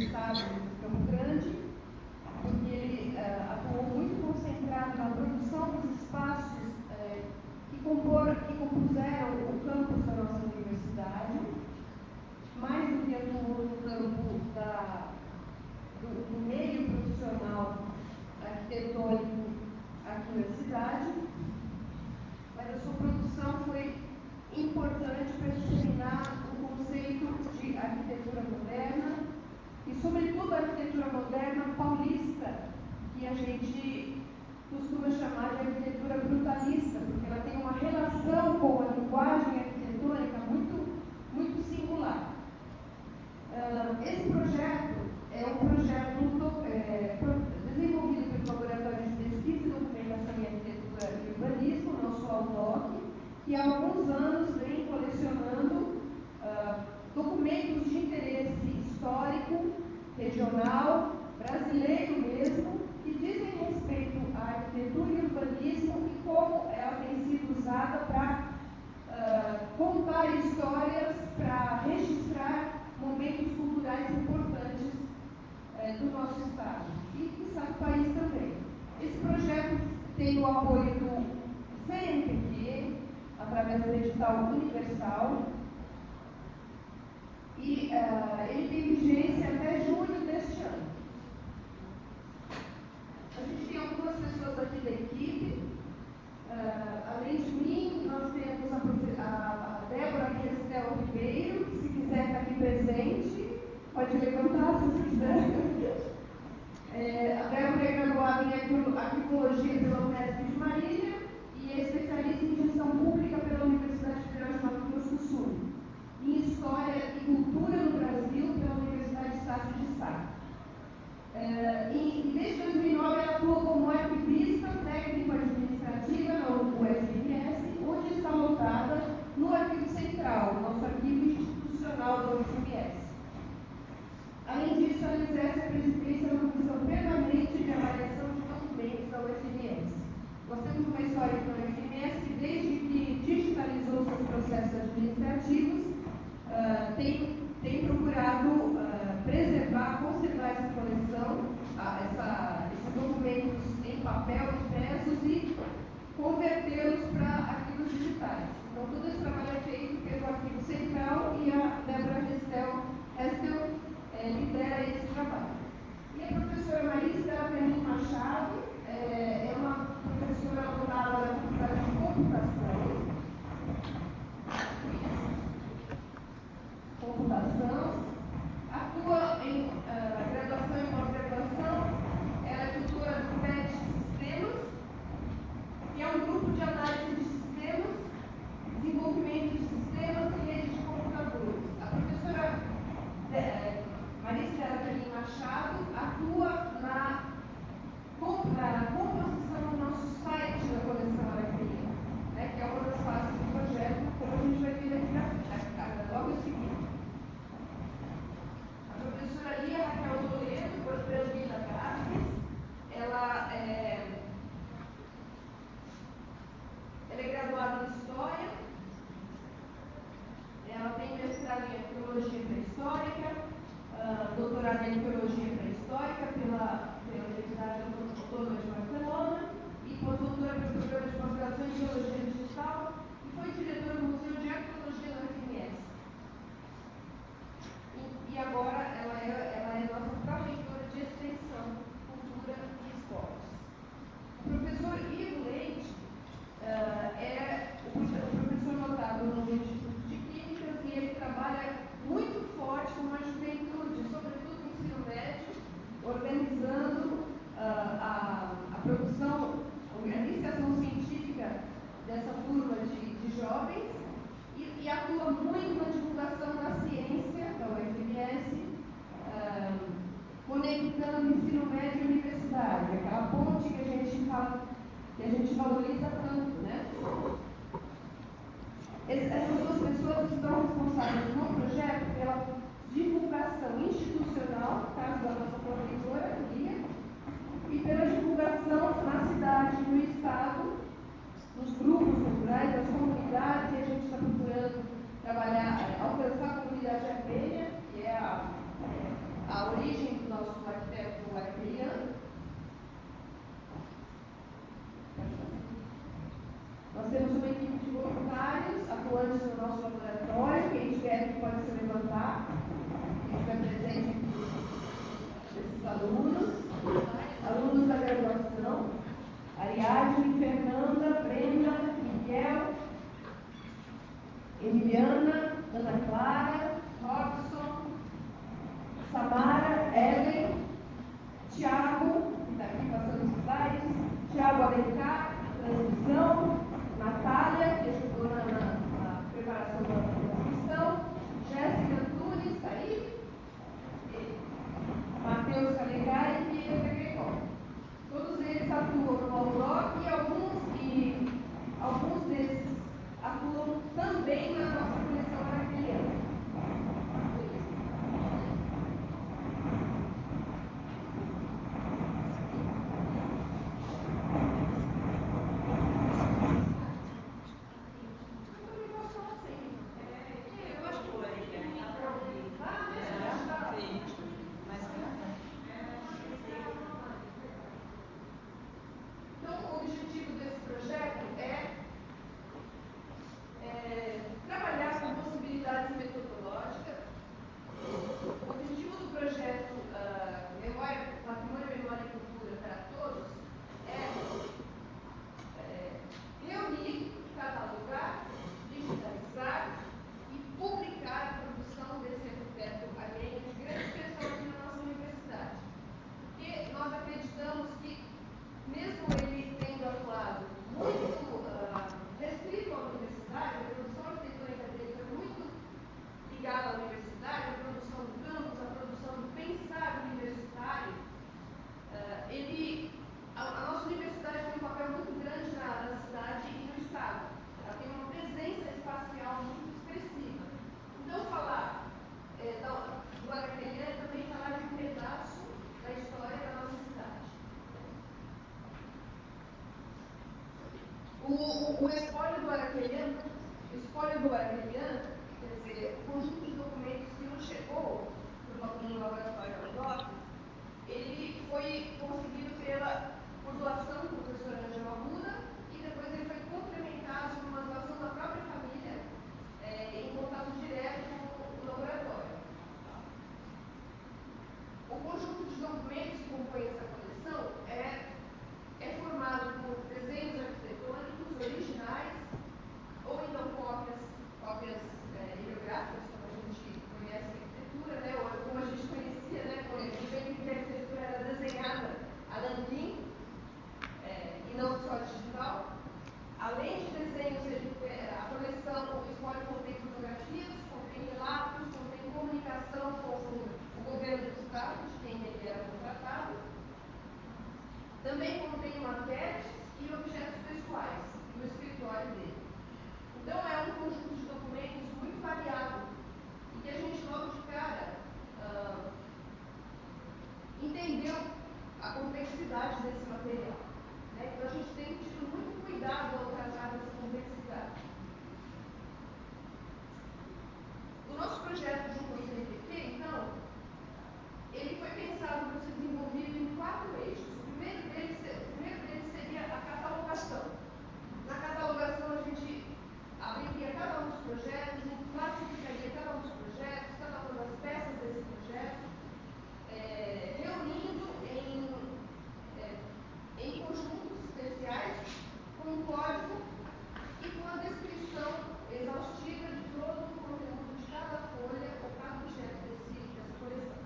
Estado de Campo Grande, porque ele atuou muito concentrado na produção dos espaços que compuseram o campus da nossa universidade, mais do que atuou no campo do meio profissional arquitetônico aqui na cidade, mas a sua produção foi importante para disseminar o conceito de arquitetura moderna e, sobretudo, a arquitetura moderna paulista, que a gente costuma chamar de arquitetura brutalista, porque ela tem uma relação com a linguagem arquitetônica muito singular. Esse projeto é um projeto desenvolvido pelo Laboratório de Pesquisa e Documentação em Arquitetura e Urbanismo, nosso AUDOC, que há alguns anos vem colecionando documentos de interesse histórico, regional, brasileiro mesmo, que dizem respeito à arquitetura e urbanismo e como ela tem sido usada para contar histórias, para registrar momentos culturais importantes do nosso estado e do país também. Esse projeto tem o apoio do CNPq, através do edital universal, e ele tem vigência até junho deste ano. A gente tem algumas pessoas aqui da equipe. Além de mim, nós temos a Débora Restel Ribeiro, que, se quiser estar aqui presente, pode levantar se quiser. A Débora é graduada em Arqueologia pela Unesp de Marília e é especialista em Gestão Pública pela Universidade Federal de Mato Grosso do Sul, em História e Cultura no Brasil pela Universidade Estácio de Sá. E desde 2009 ela atua como arquivista técnico-administrativa na UFMS, onde está lotada no Arquivo Central, nosso arquivo institucional da UFMS. Além disso, ela exerce a presidência da Comissão Permanente de Avaliação de Documentos da UFMS. Nós temos uma história na UFMS que, desde que digitalizou seus processos administrativos, tem procurado preservar, conservar essa coleção, esses documentos em papel, impressos e convertê-los para arquivos digitais. Então, todo esse trabalho é feito pelo Arquivo Central e a Débora Restel lidera esse trabalho. E a professora Marista Avelino Machado é uma professora laureada da Faculdade de Computação, atua em graduação e pós-graduação, ela é tutora do PET Sistemas, que é um grupo de análise de sistemas, desenvolvimento de sistemas e redes de computadores. A professora Marista Avelino Machado atua na composição do nosso site da coleção Araquém, que é uma das fases do projeto, como a gente vai ver aqui logo em seguida. A professora Lia Raquel Toledo, Brandina Gráficos, ela é graduada em História, ela tem mestrado em Arqueologia Pré-Histórica, doutorado em Arqueologia Pré-Histórica pela Universidade Autônoma de Barcelona e pós-doutora pelo Programa de Pós-Graduação em Geologia Digital e foi diretora do Museu de Arqueologia da UFMS. E agora ela é nossa pró-reitora de Extensão, Cultura e Esportes. O professor Ivo Leite é o professor notado no Instituto de Químicas e ele trabalha muito forte com a juventude, sobretudo no ensino médio, organizando a produção, a iniciação científica dessa turma de jovens e atua muito na divulgação da ciência da UFMS, conectando ensino médio e universidade, aquela ponte que a gente fala, que a gente valoriza tanto, né? Essas duas pessoas estão responsáveis no projeto pela divulgação institucional, no caso da nossa pró-reitora, Lia, e pela divulgação na cidade, no estado, nos grupos culturais, das comunidades, e a gente está procurando trabalhar, alcançar a comunidade armênia, que é a origem O espólio do araqueliano, quer dizer, o conjunto de documentos que nos chegou no laboratório Andop, ele foi conseguido por doação do professor Ângelo Arruda e depois ele foi complementado por uma doação da própria família em contato direto com o laboratório. O conjunto de documentos que compõe essa coleção é formado por desenhos arquitetônicos originais ou então cópias heliográficas, como a gente conhece a arquitetura, né? Ou como a gente conhecia, né? Conhecendo que a arquitetura era desenhada a nanquim, e não só digital. Além de desenhos, a coleção, o espólio contém fotografias, contém relatos, contém comunicação com o governo do estado, de quem ele era contratado. Também contém maquetes e objetos pessoais no escritório dele. Então, é um conjunto de documentos muito variado e que a gente logo de cara entendeu a complexidade desse material. Né? Então, a gente tem tido muito cuidado ao tratar dessa complexidade. O nosso projeto de um CNPq, então, ele foi pensado para ser desenvolvido em 4 eixos. O primeiro deles seria a catalogação. Na catalogação, a gente abriria cada um dos projetos, classificaria cada um dos projetos, cada uma das peças desse projeto, reunindo em conjuntos especiais, com um código e com a descrição exaustiva de todo o conteúdo de cada folha ou cada objeto dessa coleção.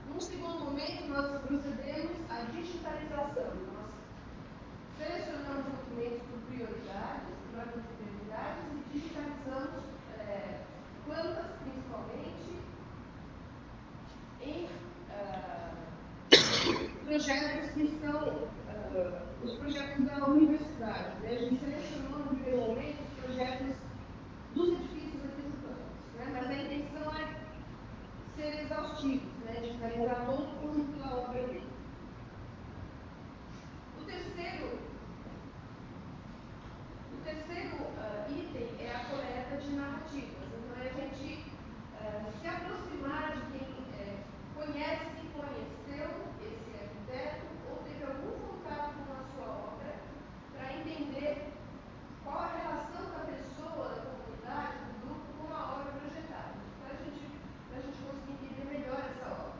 Num segundo momento, nós procedemos à digitalização. Nós selecionamos documentos por prioridades, por ordem de prioridades, e digitalizamos plantas, principalmente, em projetos que são os projetos da universidade. Né? A gente selecionou no primeiro momento os projetos dos edifícios aqui urbanos, né? Mas a intenção é ser exaustivos, né? Digitalizar todo o conjunto da obra dele. O terceiro item é a coleta de narrativas. Então, é a gente se aproximar de quem conhece e conheceu esse arquiteto ou teve algum contato com a sua obra para entender qual a relação da pessoa, da comunidade, do grupo com a obra projetada, para a gente conseguir entender melhor essa obra.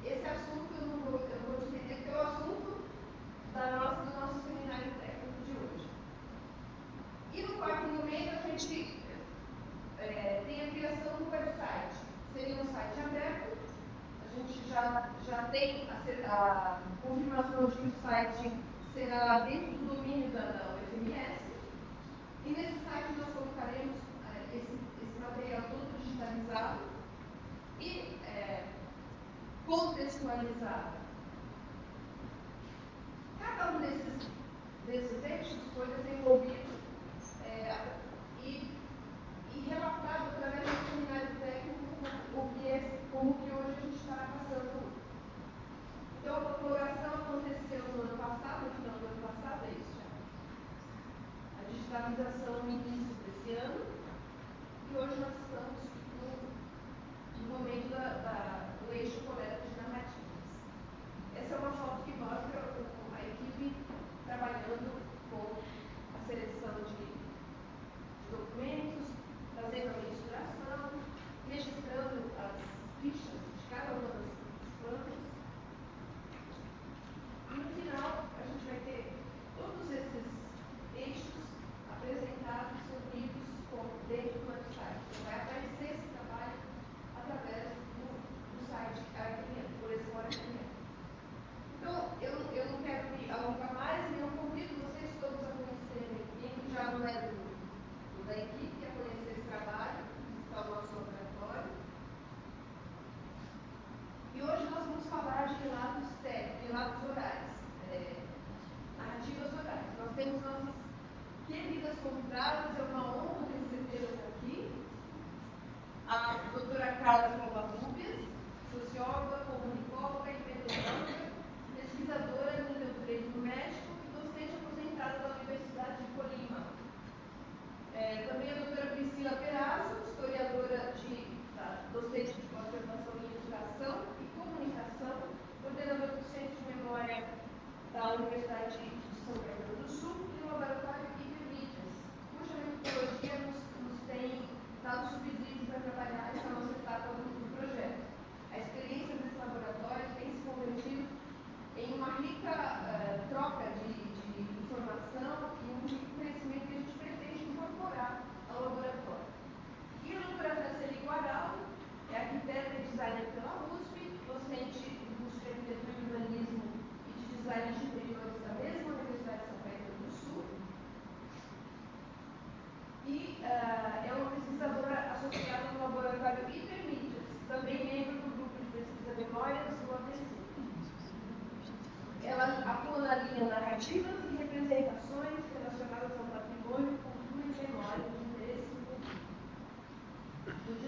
Esse assunto eu não vou dizer, porque é o assunto do nosso seminário técnico de hoje. E no quarto momento, a gente tem a criação do website. Seria um site aberto. A gente já tem a confirmação de que o site será dentro do domínio da UFMS. E nesse site nós colocaremos esse material todo digitalizado e contextualizado. Cada um desses eixos foi desenvolvido e relatado através do seminário técnico como que hoje a gente está passando. Então, a catalogação aconteceu no ano passado, no final do ano passado, é isso já. A digitalização no início desse ano, e hoje nós estamos no momento do eixo coleta de narrativas. Essa é uma foto que mostra a equipe trabalhando com a seleção de documentos, fazendo a mensuração, registrando as fichas de cada uma das plantas. E no final, a gente vai ter todos esses eixos apresentados, unidos dentro do website. Então, vai aparecer esse trabalho através do site arquivado, por esse arquivado. Então, eu não quero me alongar mais, e eu convido vocês todos a conhecerem, quem já não é da equipe, a conhecer esse trabalho, visitar o nosso laboratório. E hoje nós vamos falar de relatos orais, narrativas orais. Nós temos nossas queridas convidadas, é uma honra recebê-las aqui. A doutora Carla Covarrubias, socióloga, comunicóloga e pedagógica, pesquisadora no direito médico e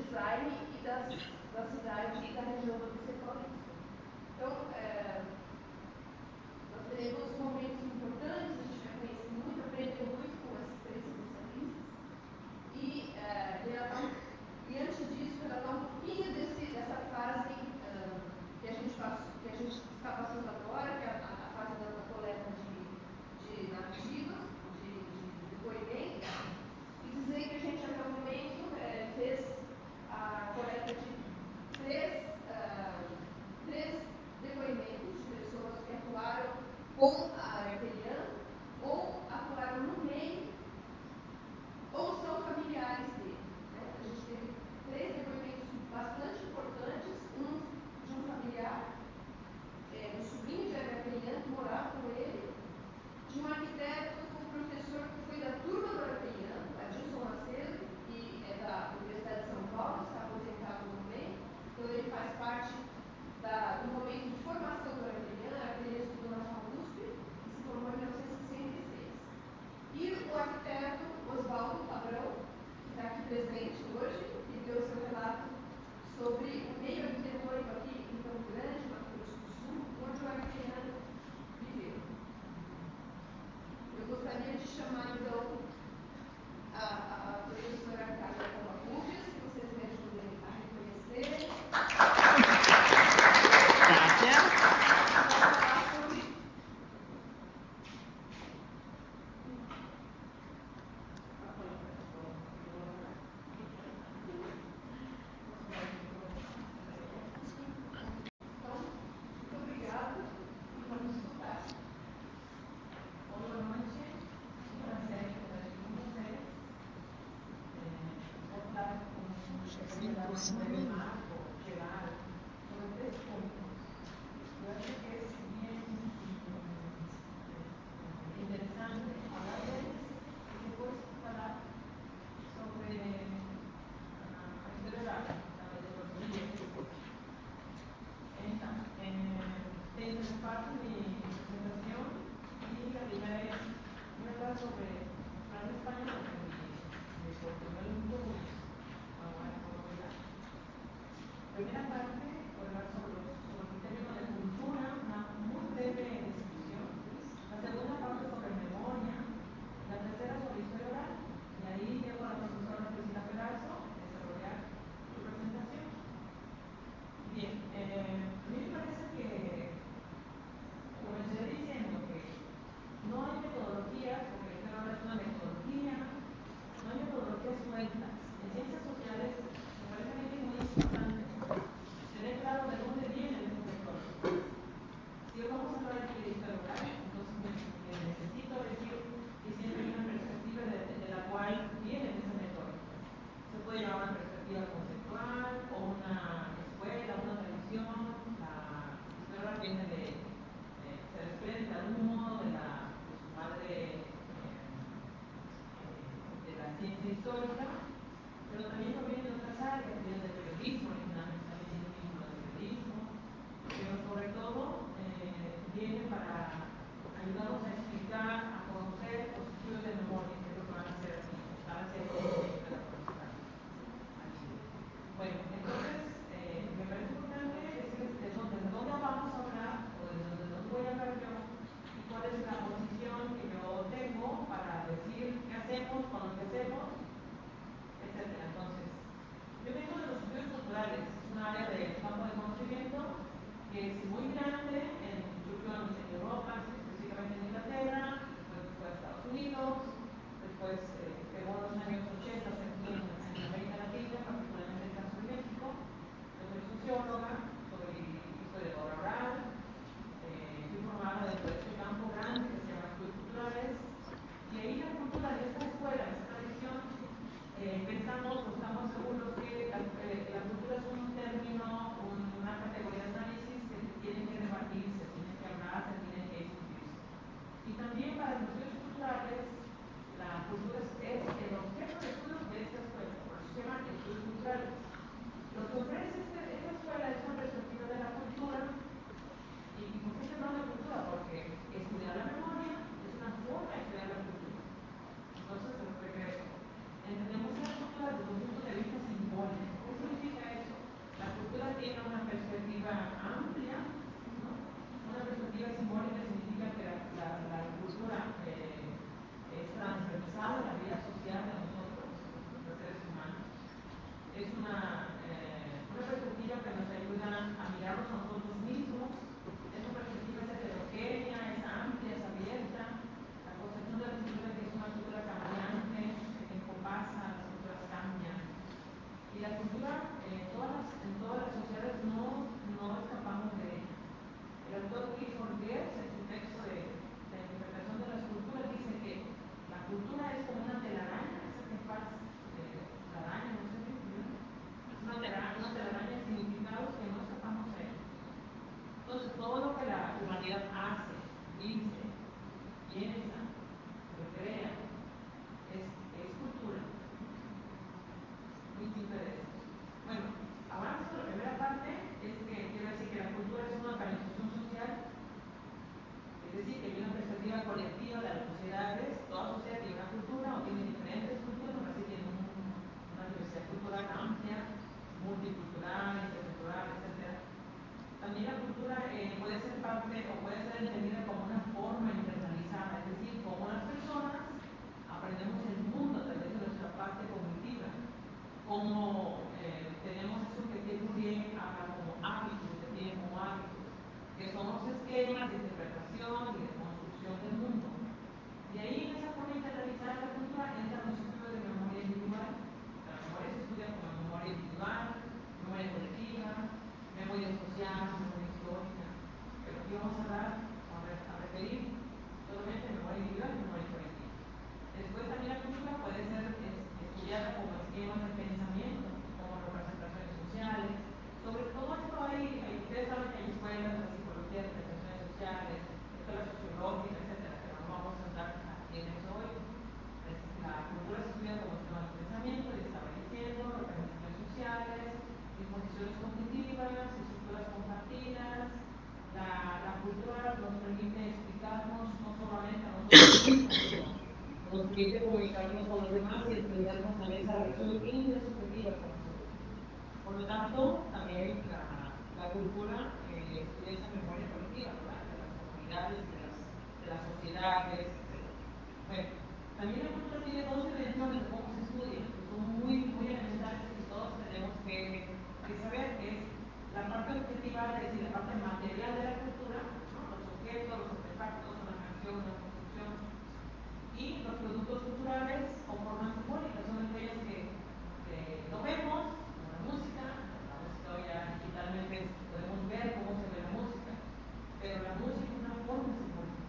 design e da cidade e da região do ABC Paulista. Então, nós teremos momentos importantes, a gente vai conhecer muito, aprender muito com esses três especialistas e antes disso, relatar um pouquinho dessa fase que a gente está passando agora, que é a fase da coleta de narrativas, de depoimentos, e dizer que a gente até o momento fez a coleta de três depoimentos de pessoas que atuaram com a arqueiriana ou atuaram no meio ou são familiares dele. Né? A gente teve três depoimentos bastante importantes, um de um familiar, do sobrinho de Arapeliano, que morava com ele, de um arquiteto, um professor que foi da turma do Arapeliano, Adilson Macedo, que é da Universidade de São Paulo, está aposentado no momento, então ele faz parte do momento de formação do Arapeliano. Ele estudou na FAUSP e se formou em 1966. E o arquiteto Oswaldo Padrão, que está aqui presente hoje, que deu seu relato sobre o meio arquitetônico aqui em Campo Grande, Mato Grosso do Sul, onde o arquiteto viveu. Eu gostaria de chamar, então, a professora Carla Covarrubias, que vocês me ajudem a reconhecer. una perspectiva que nos ayuda a mirarnos a nosotros mismos. Esta perspectiva es heterogénea, es amplia, es abierta. La concepción de la cultura que es una cultura cambiante, el tiempo pasa, las culturas cambian. Y la cultura en todas las sociedades no escapamos de ella. El autor Clifford Geertz, en su texto de la interpretación de las culturas, dice que la cultura es como una telaraña, esa que pasa la araña, no sé qué, ¿no? Es una telaraña de significados que no escapamos de ella. Entonces, todo lo que la humanidad hace, dice, piensa, recrea, es cultura. Muy simple de eso. Bueno, avanzo. La primera parte es que quiero decir que la cultura es una organización social, es decir, que hay una perspectiva colectiva de las sociedades. Toda sociedad tiene una cultura o tiene diferentes culturas, pero sí tiene una diversidad cultural amplia, multicultural, intercultural, etc. También la cultura puede ser parte o puede ser entendida como una forma internalizada, es decir, como las personas aprendemos el mundo a través de nuestra parte cognitiva, como tenemos eso que Pierre Bourdieu habla como hábitos, define como hábitos, que son los esquemas de interpretación y de construcción del mundo. Y ahí en esa forma internalizada de la cultura entran los estudios de memoria individual. La memoria se estudia como memoria individual, memoria colectiva, memoria social, memoria histórica. Pero aquí vamos a referir solamente memoria individual y memoria colectiva. Después también la cultura puede ser estudiada como esquemas de pensamiento, como representaciones sociales. Sobre todo esto ustedes saben que hay escuelas de psicología, de representaciones sociales, escuelas sociológicas, etcétera, pero no vamos a entrar aquí en eso hoy. La cultura se estudia como esquemas de pensamiento, y estaba diciendo, representaciones sociales, disposiciones cognitivas, estructuras compartidas. La cultura nos permite explicarnos no solamente a nosotros mismos, nos permite comunicarnos con los demás y entendernos en esa relación intersubjetiva con nosotros. Por lo tanto, también la cultura estudia esa memoria colectiva, ¿verdad? De las comunidades, de las sociedades, etc. Bueno, también la cultura tiene dos dimensiones de cómo se estudia, que son muy elementales y todos tenemos que saber, que es la parte objetiva, es decir, la parte material de la cultura, ¿no? Los objetos, los artefactos, una canción, una construcción, y los productos culturales o formas simbólicas son aquellas que no vemos, como la música hoy ya digitalmente podemos ver cómo se ve la música, pero la música es una forma simbólica,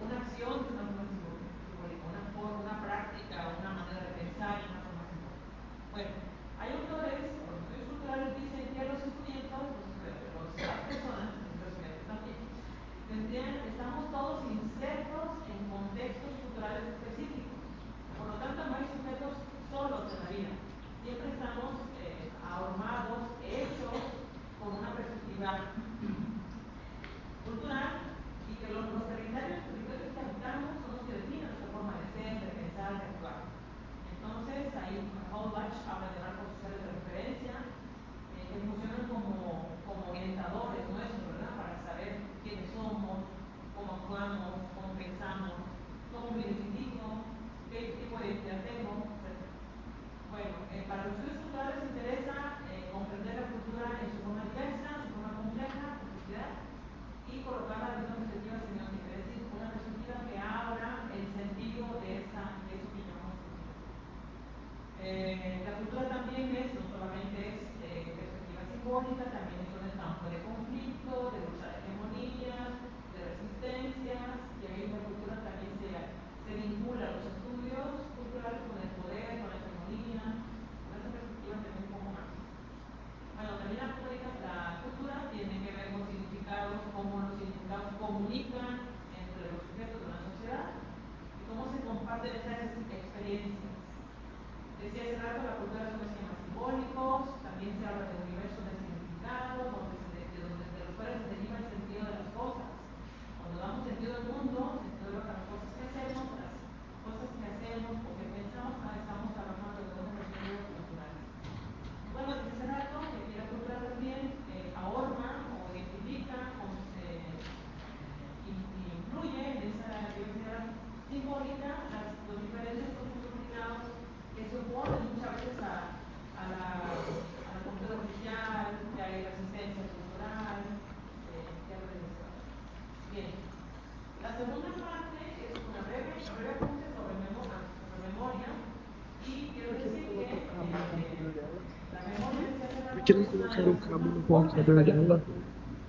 una acción es una forma simbólica, una práctica, una manera de pensar es una forma simbólica. Bueno, hay autores, o los estudios culturales dicen que los estudiantes, las personas, los estudiantes también, estamos todos insertos en contextos culturales específicos. Por lo tanto, no hay sujetos solos en la vida. Siempre estamos ahormados, hechos con una perspectiva cultural, y que los territorios que habitamos son los que definen nuestra forma de ser, de pensar, de actuar. Entonces, ahí Holbach habla de marcos sociales de referencia, que funcionan como orientadores nuestros, ¿verdad? Para saber quiénes somos, cómo actuamos, cómo pensamos, cómo me identifico, qué tipo de identidad tengo, etc. Bueno, para los estudios culturales nos interesa comprender la cultura en su forma diversa, su forma compleja, complejidad, y colocarla desde una perspectiva semiótica, es decir, una perspectiva que abra el sentido de eso que llamamos cultura. La cultura también no solamente es perspectiva simbólica, también es un campo de conflicto, de lucha de hegemonías, de resistencias, y ahí la cultura también se vincula a los estudios culturales con el poder, con la hegemonía, con esa perspectiva también un poco más. Bueno, también la cultura tiene que ver con significados, cómo los significados comunican entre los sujetos de una sociedad y cómo se comparten esas experiencias. Decía hace rato, la cultura son esquemas simbólicos, también se habla de universo de significado, que não colocaram o cabo no roteador dela?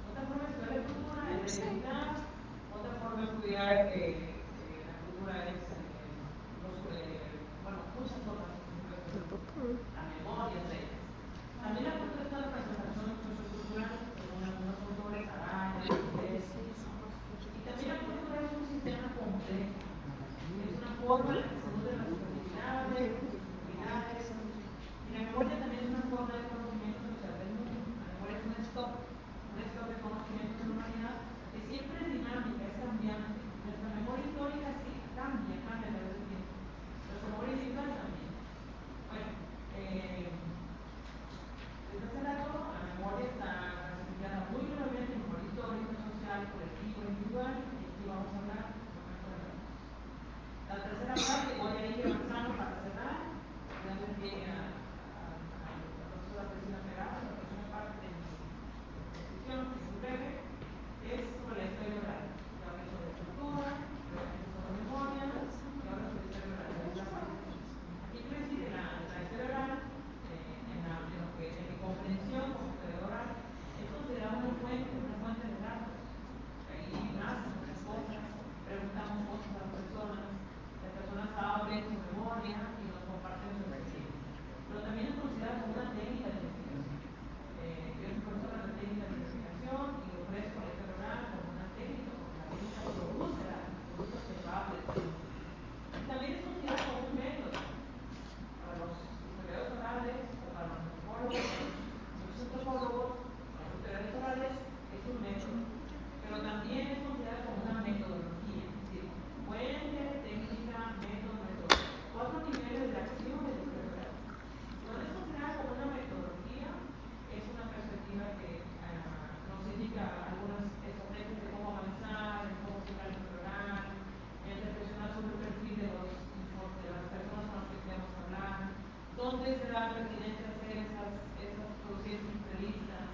Otra forma de estudiar la cultura es la identidad, otra forma de estudiar la cultura es, bueno, muchas otras, la memoria, etc. También la cultura es una representación sociocultural, según algunos autores, Araya, Deleuze, ¿no? Y también la cultura es un sistema complejo, es una forma en la que se nutren las subjetividades, las subjetividades, y la memoria también es una forma de conocimiento social del mundo. La memoria es un stock de conocimientos de la humanidad que siempre es dinámica, es cambiante. Nuestra memoria histórica sí cambia a través del tiempo. Nuestra memoria individual también. Bueno, desde hace rato la memoria está clasificada muy brevemente en memoria histórica, social, colectiva, individual, y aquí vamos a hablar un momento de la. La tercera parte, voy a ir avanzando para cerrar, dando pie a la profesora Cristina Pegaso. La tercera parte de mi exposición, que es muy breve, es sobre la historia oral. Ya hablé sobre estructura, luego sobre memoria, y ahora sobre historia oral. Aquí quiero decir que la historia oral, en mi comprensión como historia oral, es considerada una fuente de datos. Ahí nacen muchas cosas, preguntamos cosas a las personas abren su memoria y nos comparten su experiencia. Pero también es considerada como una técnica de investigación. Yo soy profesora de técnica de investigación y ofrezco la historia oral como una técnica, porque la técnica produce datos, produce observables. Y también es considerada como un método para los historiadores orales, o para los antropólogos, para los antropólogos, para los historiadores orales, es un método. Pero también es considerada como una metodología, es decir, fuente, técnica, método, metodología. 4 niveles de acción de la historia oral. Cuando es considerada como una metodología, es una perspectiva que nos indica algunas estrategias de cómo avanzar, en cómo aplicar el historia oral, en reflexionar sobre el perfil de las personas con las que queremos hablar, dónde será pertinente hacer producir esas entrevistas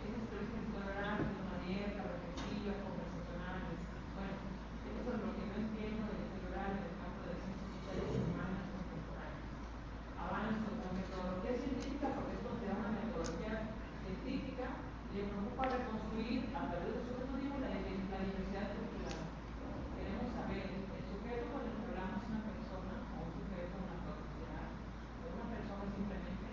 de historia oral, de una abierta, reflexiva, conversacionales. Bueno, eso es lo que yo entiendo de la historia oral en el campo de las ciencias sociales y humanas contemporáneas. Avanzo con metodología científica porque es considerada una metodología científica y le preocupa reconstruir a través de su estudio la diversidad cultural. Queremos saber, el sujeto con el que hablamos es una persona o un sujeto, una propiedad, o una persona simplemente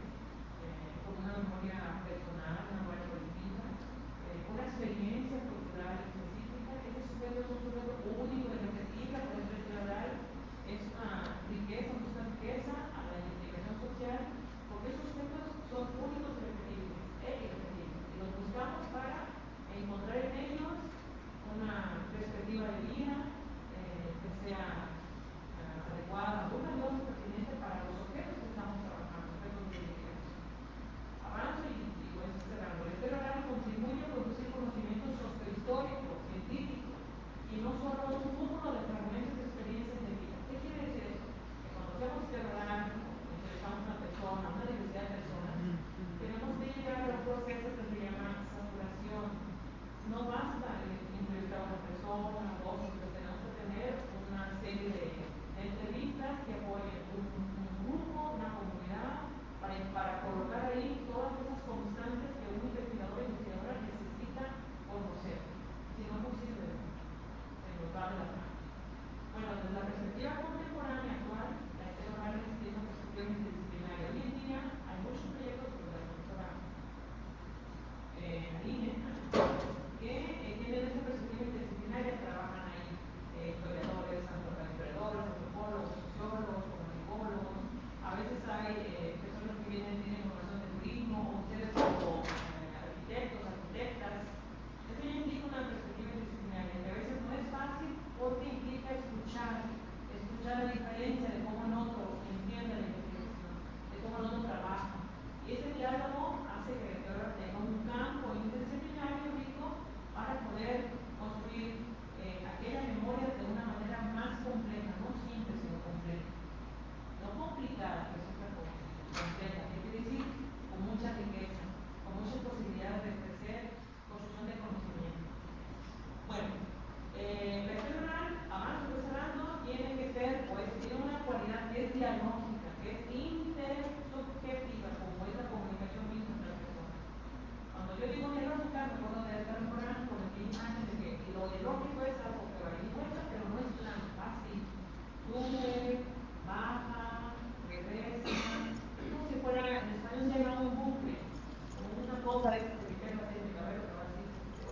parece que mi jefa tiene mi cabello que va así,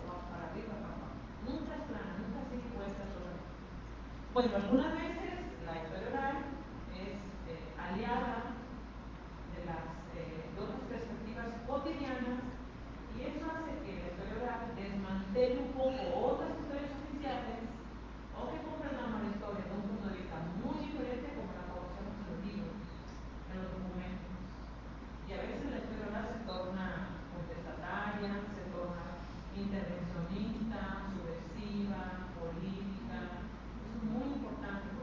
va para arriba, para abajo. Nunca es plana, nunca es impuesta sobre. Bueno, algunas veces la historia oral es aliada de las de otras perspectivas cotidianas y eso hace que la historia oral desmantele un poco otras historias oficiales o que comprendamos la historia de un punto de vista muy diferente como la conocemos en los libros, en los documentos. Y a veces la historia oral se torna contestataria, se torna intervencionista, subversiva, política. Eso es muy importante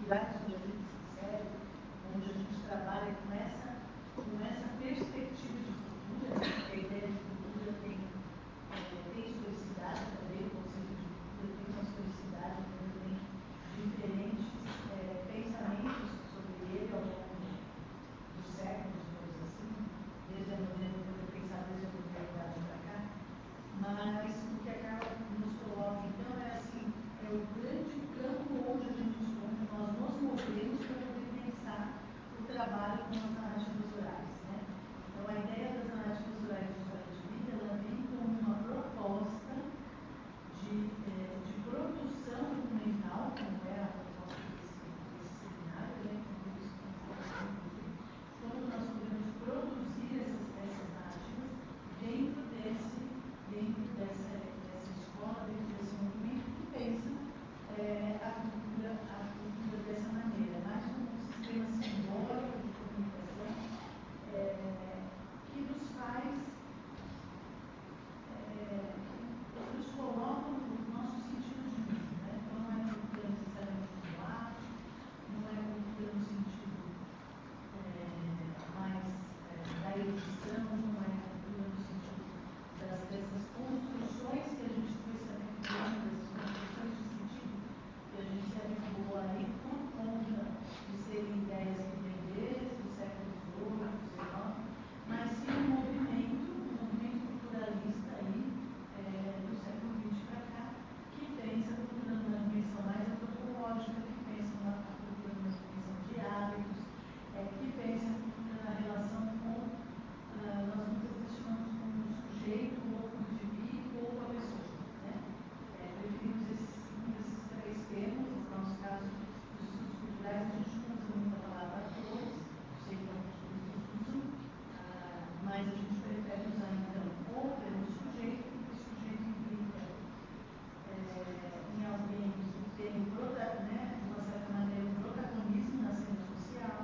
culturais onde a gente se insere, onde a gente trabalha com essa perspectiva de cultura, porque a ideia de cultura tem historicidade também, o conceito de cultura tem uma historicidade, tem diferentes pensamentos sobre ele ao longo dos séculos, digamos assim, desde a modernidade, pensar desde a modernidade para cá. Mas o que a Carla nos coloca, então, é assim, é o grande campo onde nós nos movemos para poder pensar o trabalho com as narrativas orais, né? Então, a ideia das narrativas orais de história de vida, ela vem como uma proposta de produção documental, como é a proposta desse seminário, né? Como nós podemos produzir essas narrativas dentro dessa escola, dentro desse movimento que pensa a cultura dessa maneira, mais como um sistema simbólico de comunicação que nos faz, nos coloca no nosso sentido de vida, né? Então não é cultura necessariamente do ato, não é cultura no sentido mais da edição, não é cultura no sentido dessas construções que a gente foi se habituando, dessas construções de sentido que a gente se habituou aí por conta de serem ideias que vêm desde o século XVIII, XIX, mas sim um movimento culturalista aí do século XX para cá, que pensa a cultura numa dimensão mais antropológica, que pensa a cultura numa dimensão de hábitos, que pensa a cultura na relação com, nós muitas vezes chamamos como sujeito, ou com o indivíduo, ou com a pessoa, né? Preferimos esses três termos, no nosso caso, os estudos culturais, a gente não usa muito a palavra atores, sei que alguns cursos usam, mas a gente prefere usar, então, ou pelo sujeito, porque o sujeito implica em alguém que tem, né, de uma certa maneira, um protagonismo na cena social,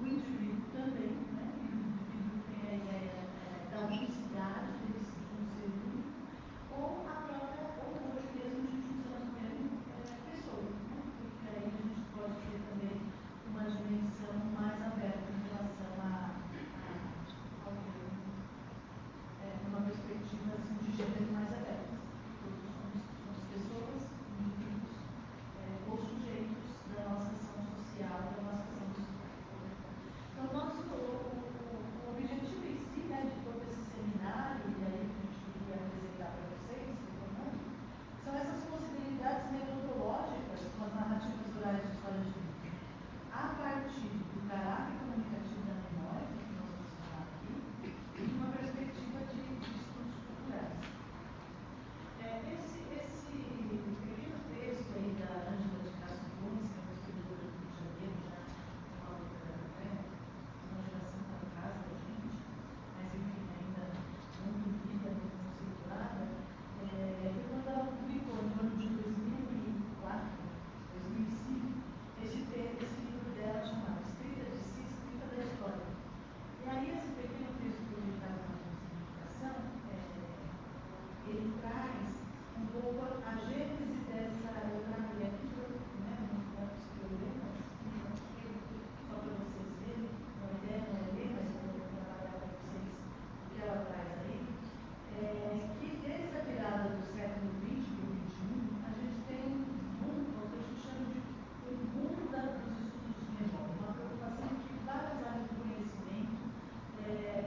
o indivíduo também, né, e o indivíduo tem a ideia da unicidade, dele ser um ser único, ou hoje mesmo a gente usa o termo pessoa, né, porque aí a gente pode ter também uma dimensão mais aberta em relação uma perspectiva assim, de gênero mais aberta. Todos somos pessoas, indivíduos ou sujeitos da nossa ação social, da nossa ação social. Então, o objetivo em si, né, de todo esse seminário, e aí que a gente queria apresentar para vocês, são essas possibilidades metodológicas com as narrativas orais de história de vida, a partir do caráter comunicativo da memória, que nós vamos falar aqui, e de uma perspectiva de estudos culturais. Esse pequeno texto aí da Ângela de Castro Gomes, que é uma historiadora do Rio de Janeiro, já uma outra, uma geração para trás da gente, mas enfim, ainda muito viva, muito conceituada, foi quando ela publicou, no ano de 2004, 2005, esse livro dela chamado Escrita de Si, Escrita da História. E aí esse pequeno texto publicado na Comunicação, ele traz um pouco a gênese dessa, eu trabalhei aqui, né, não posso escrever, mas só para vocês verem, a ideia não é ler, mas eu vou trabalhar para vocês o que ela traz aí, que desde a virada do século XX para o XXI, a gente tem um mundo, o que a gente chama de um mundo dos estudos de memória, uma preocupação de que várias áreas do conhecimento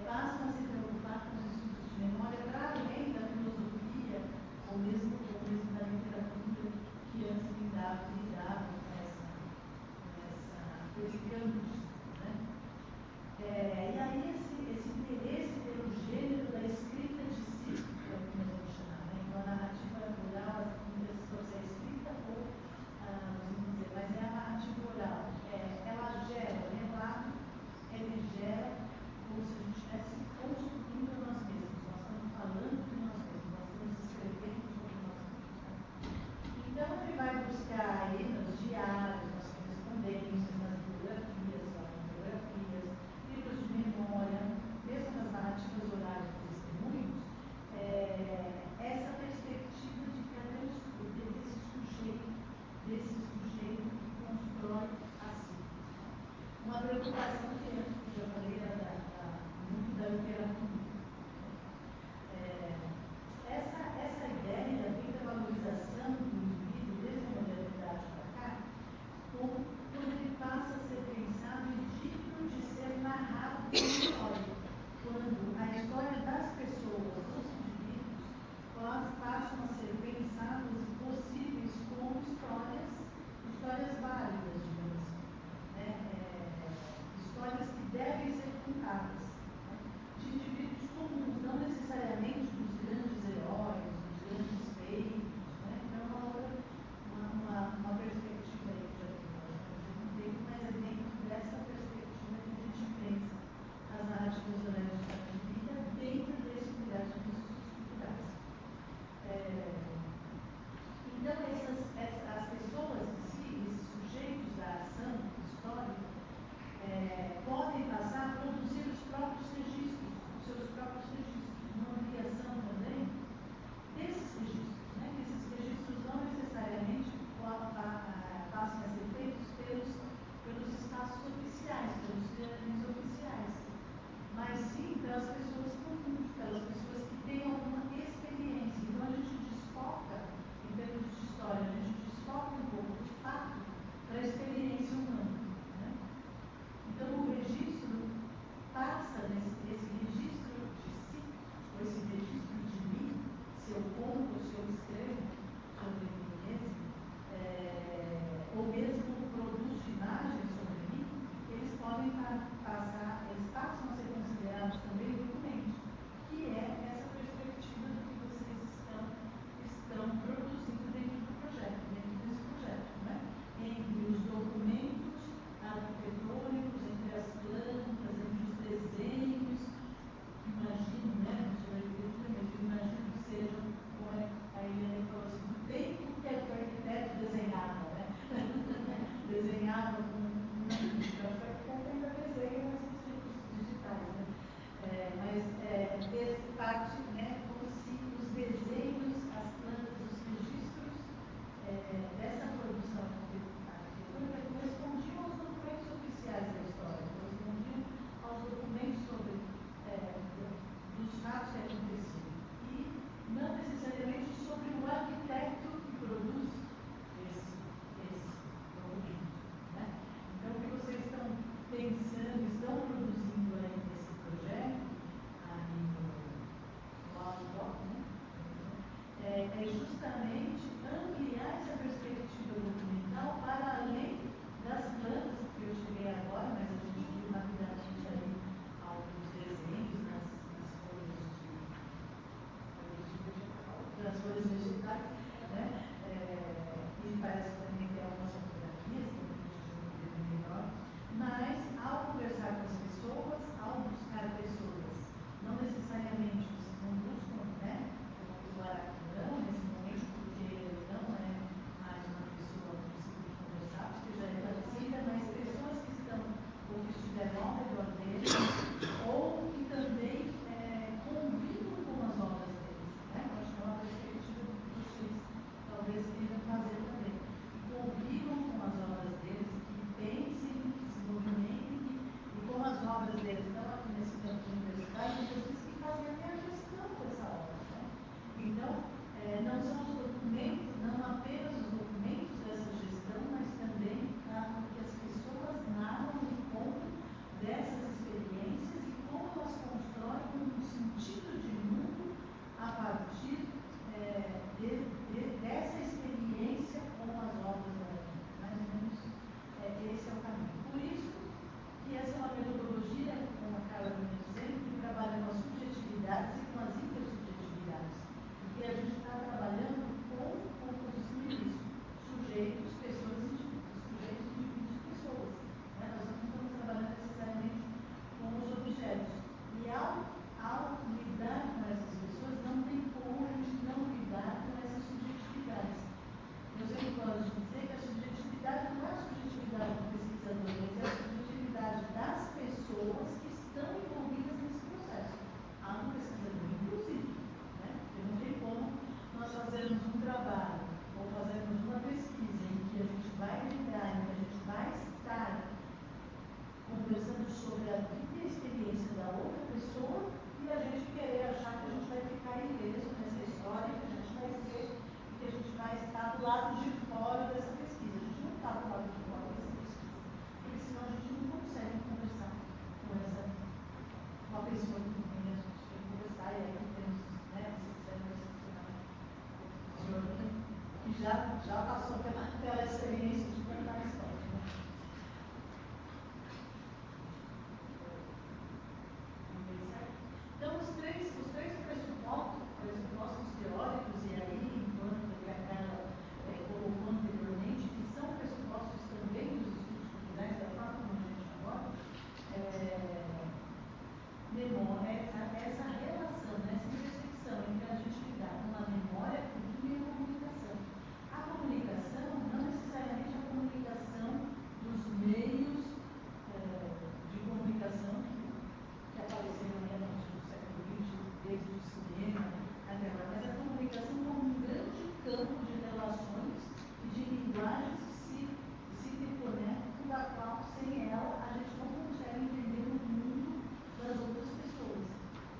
passam a se preocupar com os estudos de memória para além da filosofia ou mesmo da literatura que antes lidava com esse campo de estudo, né? E aí esse interesse pelo gênero da escrita de si, que é o que nós vamos chamar, né? Então a narrativa oral, muitas vezes pode ser escrita ou, vamos dizer, mas é a narrativa oral. Ela gera o relato, ele gera como se a gente estivesse construindo a nós mesmos, nós estamos falando de nós mesmos, nós estamos escrevendo sobre nós mesmos. Né? Então ele vai buscar aí nos diários, nas correspondências, nas biografias, preocupação que eu já falei muito da literatura. Essa ideia vem da valorização do indivíduo desde a modernidade para cá, quando ele passa a ser pensado e digno de ser narrado como história. Quando a história das pessoas, dos indivíduos, passam a ser pensadas e possíveis como histórias válidas, digamos assim. Histórias já passou pela experiência de contar a história. Né? Então, os três pressupostos teóricos, e aí, enquanto a Carla colocou anteriormente, que são pressupostos também dos estudos culturais, da forma como a gente aborda, memória, essa relação, essa intersecção entre a gente lidar com a memória, a cultura e a comunicação. A comunicação, não necessariamente a comunicação dos meios de comunicação que apareceram aí a partir do século XX, desde o cinema, até agora, mas a comunicação como um grande campo de relações e de linguagens que se interconectam, da qual, sem ela, a gente não consegue entender o mundo das outras pessoas.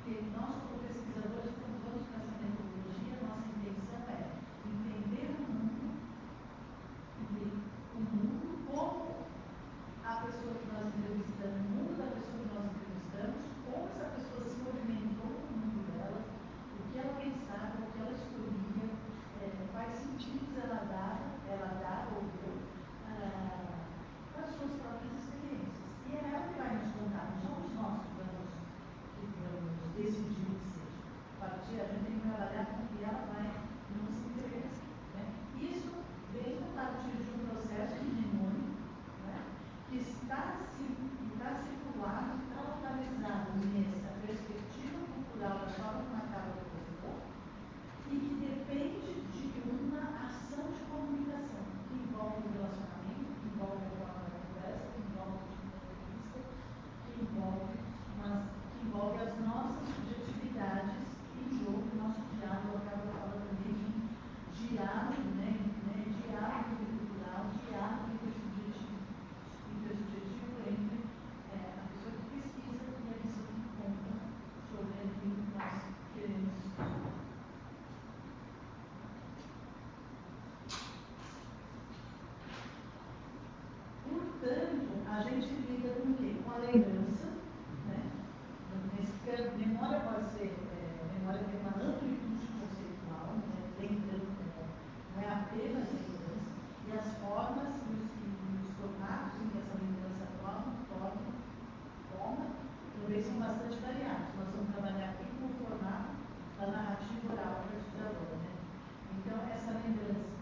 Porque nós, como pesquisadores, quando vamos para essa metodologia, nossa intenção é entender o mundo como a pessoa que nós entrevistamos, o mundo da pessoa que nós entrevistamos, como essa pessoa se movimentou no mundo dela, o que ela pensava, o que ela escolhia, quais sentidos ela dá ou deu para as suas próprias experiências. E é ela que vai nos contar, não somos nós que vamos decidir o que seja. A gente tem que trabalhar com o que ela vai nos entregar. Né? Isso vem a partir de um processo de memória, né? Que está circulado, está localizado nessa perspectiva cultural da forma como a Carla colocou, e que depende de uma ação de comunicação, que envolve o relacionamento, que envolve a forma da conversa, que envolve a entrevista, que envolve as nossas subjetividades em jogo, o nosso diálogo. A Carla fala também de diálogo, diálogo intercultural, diálogo intersubjetivo entre a pessoa que pesquisa e a pessoa que conta sobre aquilo que nós queremos estudar. Portanto, a gente lida com o quê? Com a lembrança, né? Memória pode ser, memória tem uma amplitude conceitual, né? Lembrando, não é apenas lembrança, e as formas e os formatos em que essa lembrança toma também são bastante variados. Nós vamos trabalhar aqui com o formato da narrativa oral a partir de agora, né? Então, essa lembrança.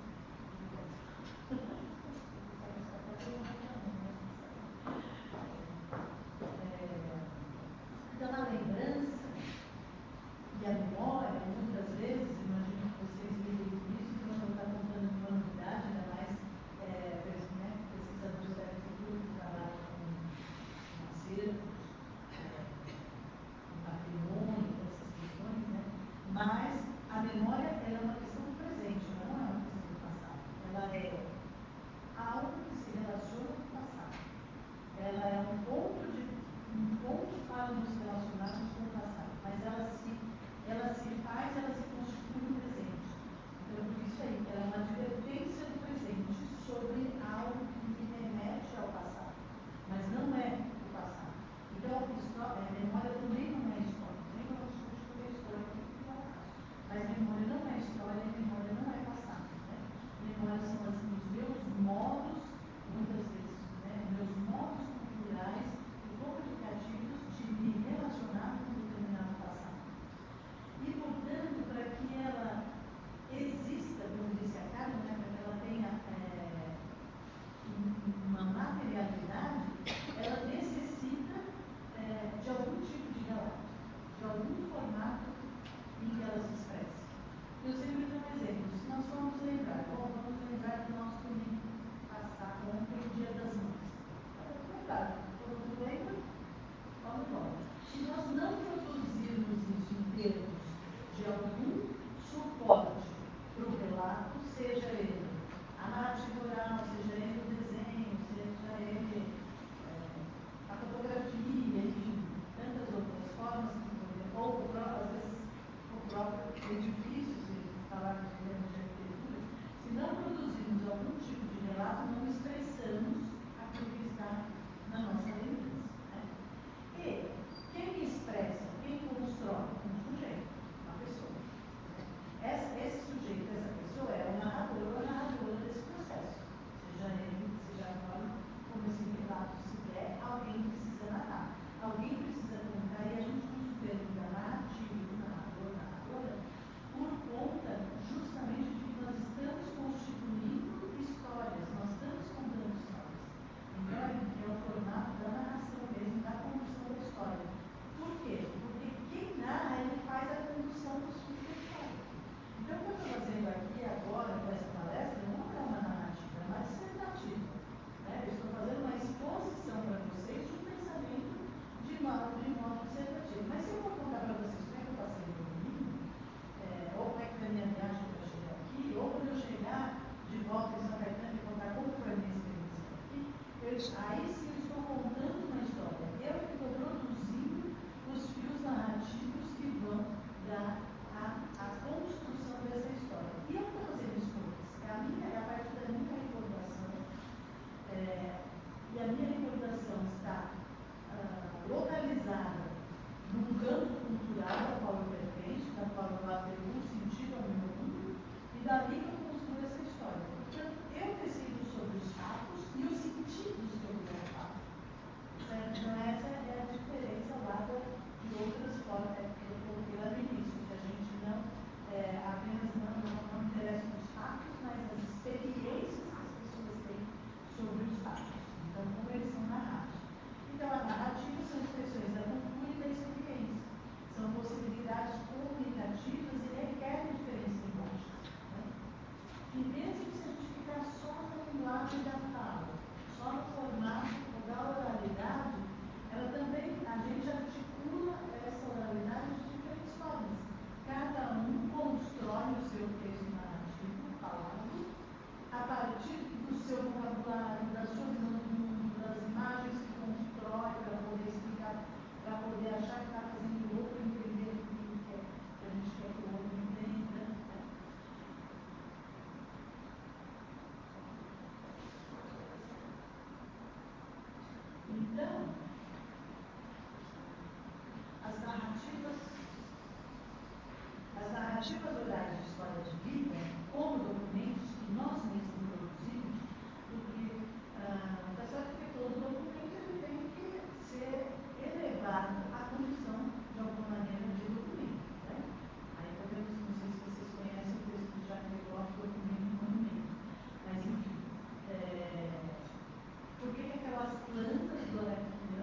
ordem da fala, só no formato da oralidade, ela também, a gente articula essa oralidade de diferentes formas. Cada um constrói o seu texto narrativo, falado, a partir do seu vocabulário, da sua visão do mundo, das imagens que constrói para poder explicar, para poder achar que está fazendo o outro entender o que a gente quer que o outro entenda. Então, as narrativas orais de história de vida, como documentos que nós mesmos produzimos, porque está certo que todo documento ele tem que ser elevado à condição, de alguma maneira, de documento. Né? Aí podemos, não sei se vocês conhecem o texto de Jacques Delors, Documento e Monumento, mas enfim, por que aquelas plantas do Araquilã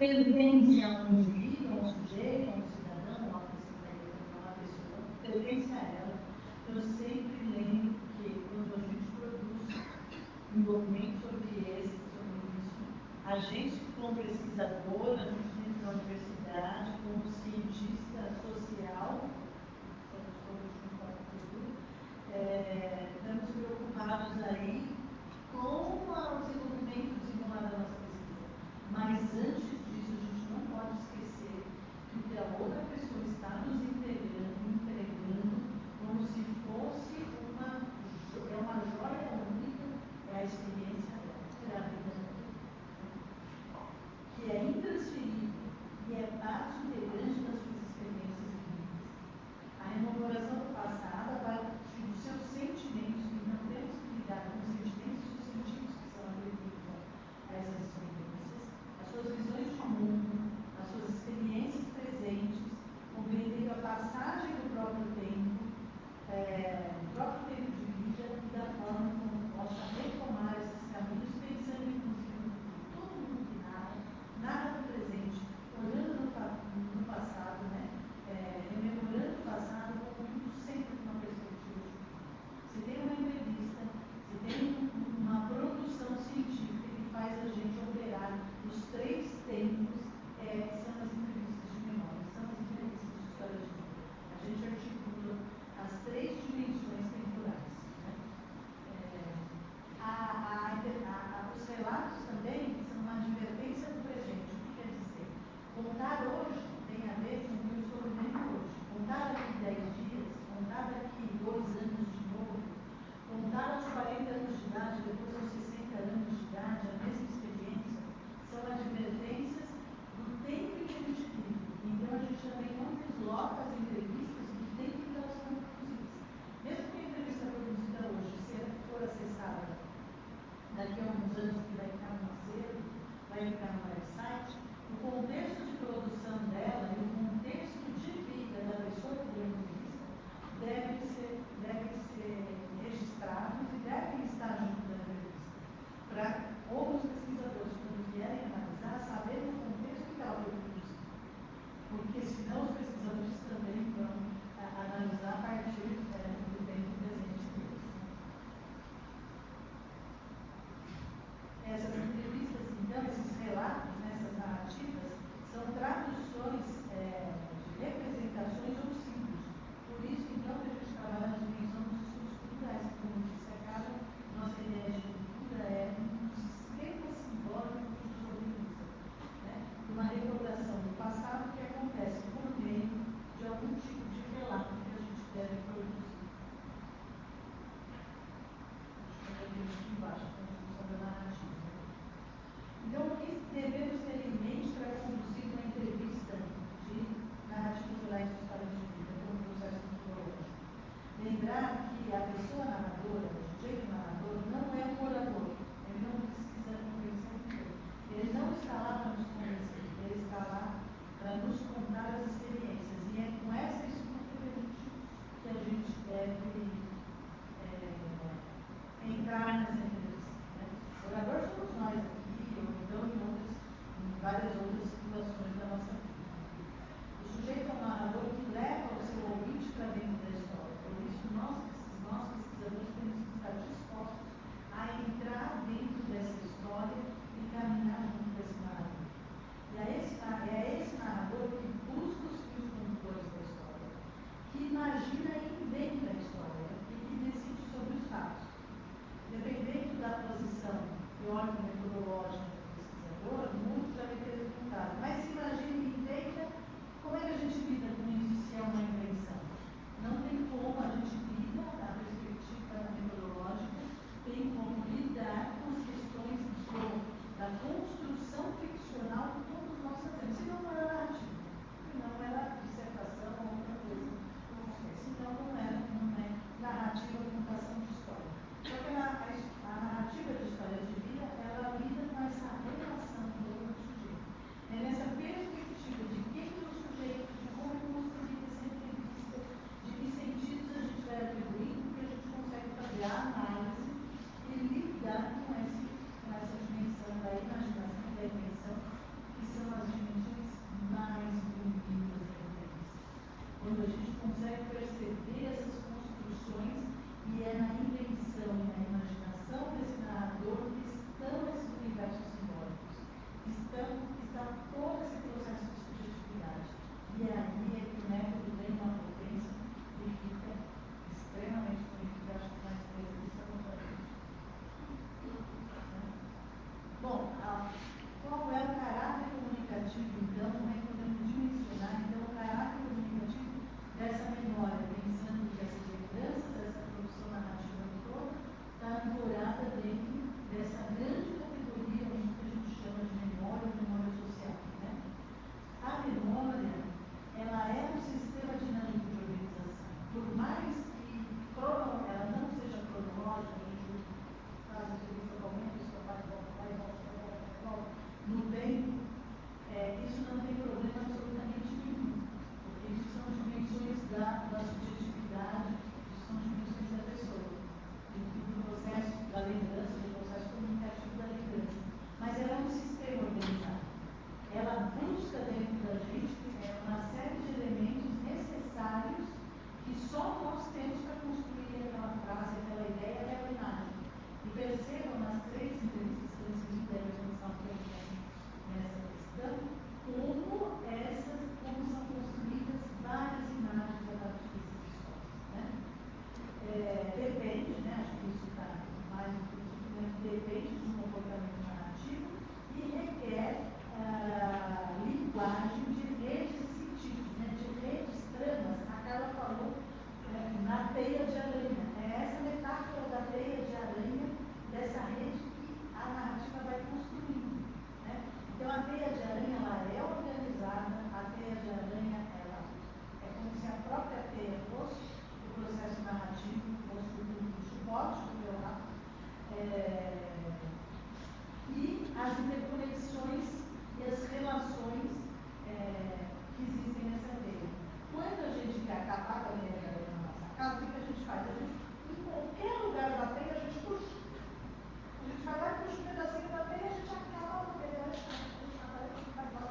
pertence a um indivíduo, a um sujeito, a um cidadão, a uma pessoa, pertence a ela. Eu sempre lembro que quando a gente produz um documento sobre isso, a gente, como pesquisador, a gente dentro da universidade, como cientista social, somos todos juntos, estamos preocupados aí com o desenvolvimento da nossa pesquisa. Mas antes disso, a gente não pode esquecer que o que a outra pessoa está nos entregando como se fosse uma joia única, é a experiência dela, é a vida dela, que é intransferível e é parte integrante das suas experiências vividas. A rememoração do passado, a partir dos seus sentimentos, e não temos que lidar com os sentimentos subjetivos que são atribuídos a essas experiências, as suas visões de mundo, as suas experiências presentes, compreendendo a passagem do próprio tempo de vida e da forma como possa retomar esses caminhos, pensando inclusive no futuro. Todo mundo que narra do presente, olhando no passado, rememorando o passado, concluindo sempre com uma perspectiva de futuro. Se tem uma entrevista, se tem uma produção científica que faz a gente operar os três tempos, são as entrevistas de memória, são as entrevistas de história de vida. A gente articula as três dimensões temporais. Os relatos também são uma advertência do presente. O que quer dizer? Contar hoje tem a ver com o que eu estou vivendo hoje. Contar daqui 10 dias, contar daqui 2 anos de novo, contar aos 40 anos de idade, depois aos 60 anos de idade, a mesma experiência, são advertências do tempo em que a gente vive. Então a gente também não desloca as entrevistas do tempo em que elas foram produzidas. Mesmo que a entrevista produzida hoje, se ela for acessada daqui a alguns anos, que vai ficar no acervo, vai ficar no website, o contexto de produção dela e o contexto de vida da pessoa que deu a entrevista devem ser registrados e devem estar junto da entrevista, para outros pesquisadores, quando vierem analisar, saber o contexto que ela foi produzida. Porque senão os pesquisadores também vão analisar a partir do tempo presente deles. Essas entrevistas, então, esses relatos, essas narrativas, são traduções de representações ou símbolos. Por isso, então, que a gente trabalha na dimensão dos estudos culturais. Como disse a Carla, nossa ideia de cultura é um sistema simbólico de sobrevivência, uma recordação do passado que acontece por meio de algum tipo de relato que a gente deve produzir. Embaixo, a construção da narrativa. Então, o que devemos ter em mente para conduzir uma entrevista de narrativas orais de história de vida, como processo metodológico? Lembrar que a pessoa narradora, o sujeito narrador, não é um orador. Ele não precisa convencer ninguém. Ele não está lá para nos convencer. Ele está lá para nos contar as experiências. E é com essa escuta que a gente deve entrar nas entrevistas. Orador somos nós aqui, ou então em várias outras situações da nossa vida. O sujeito é um narrador que leva o seu ouvinte para dentro da história. Por isso, nós pesquisadores, temos que estar dispostos a entrar dentro dessa história e caminhar junto desse narrador. E é esse narrador que busca os fios condutores da história, que imagina e inventa a história, e que decide sobre os fatos. Dependendo da posição teórico-metodológica do pesquisador, muitos já devem ter perguntado, mas se imagina e inventa, como é que a gente lida com isso se é uma invenção? Não tem como a gente lida, a perspectiva metodológica, tem como lidar com as questões da construção ficcional que todos nós fazemos. Se não era narrativa, se não era dissertação ou outra coisa, senão não é narrativa, contação de história. Só que a narrativa de história de vida, ela lida com essa relação do outro sujeito. É nessa perspectiva de quem é o sujeito, de como é construída essa entrevista, de que sentidos a gente vai atribuindo, que a gente consegue fazer a análise e lidar com essa dimensão da imaginação e da invenção, que são as diferentes do comportamento narrativo e requer linguagem de redes sentidos, né, de redes tramas. A Carla falou na teia de aranha. É essa metáfora da teia de aranha, dessa rede que a narrativa vai construindo. Né? Então, a teia de aranha ela é organizada, a teia de aranha ela é como se a própria teia fosse o processo narrativo, fosse o suporte do relato. E as interconexões e as relações que existem nessa teia. Quando a gente quer acabar com a teia de aranha na nossa casa, o que a gente faz? A gente, em qualquer lugar da teia, a gente puxa. A gente vai lá e puxa um pedacinho da teia e a gente acaba com a teia. A gente acaba e acaba.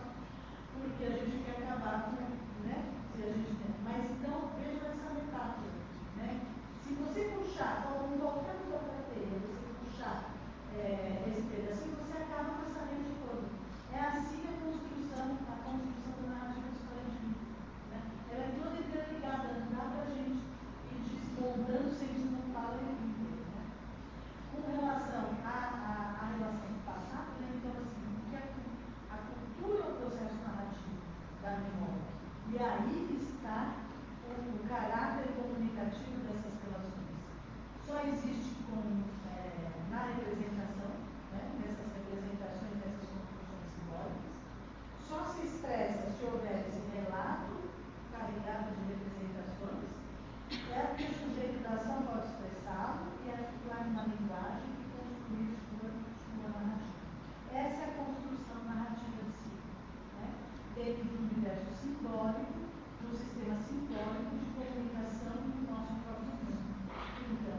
Porque a gente quer acabar com, né? Se a gente tem. Mas então, veja essa metáfora. Né? Se você puxar, em qualquer lugar da teia, você puxar esse pedacinho, você acaba com essa rede toda. É assim a construção da narrativa de história de vida. Né? Ela é toda interligada, não dá para a gente ir desmontando sem desmontar a inteira. Né? Com relação à relação do passado, né? Então, assim, o que é a cultura é o processo narrativo da memória. E aí está o caráter comunicativo dessas relações. Só existe na representação, né? Nessas representações, nessas construções simbólicas. Só se expressa se houver esse relato carregado de representações. É que o sujeito da ação pode expressá-lo e articular uma linguagem e construir sua narrativa. Essa é a construção narrativa de si. Né? Dentro do universo simbólico, do sistema simbólico de comunicação do nosso próprio mundo. Então,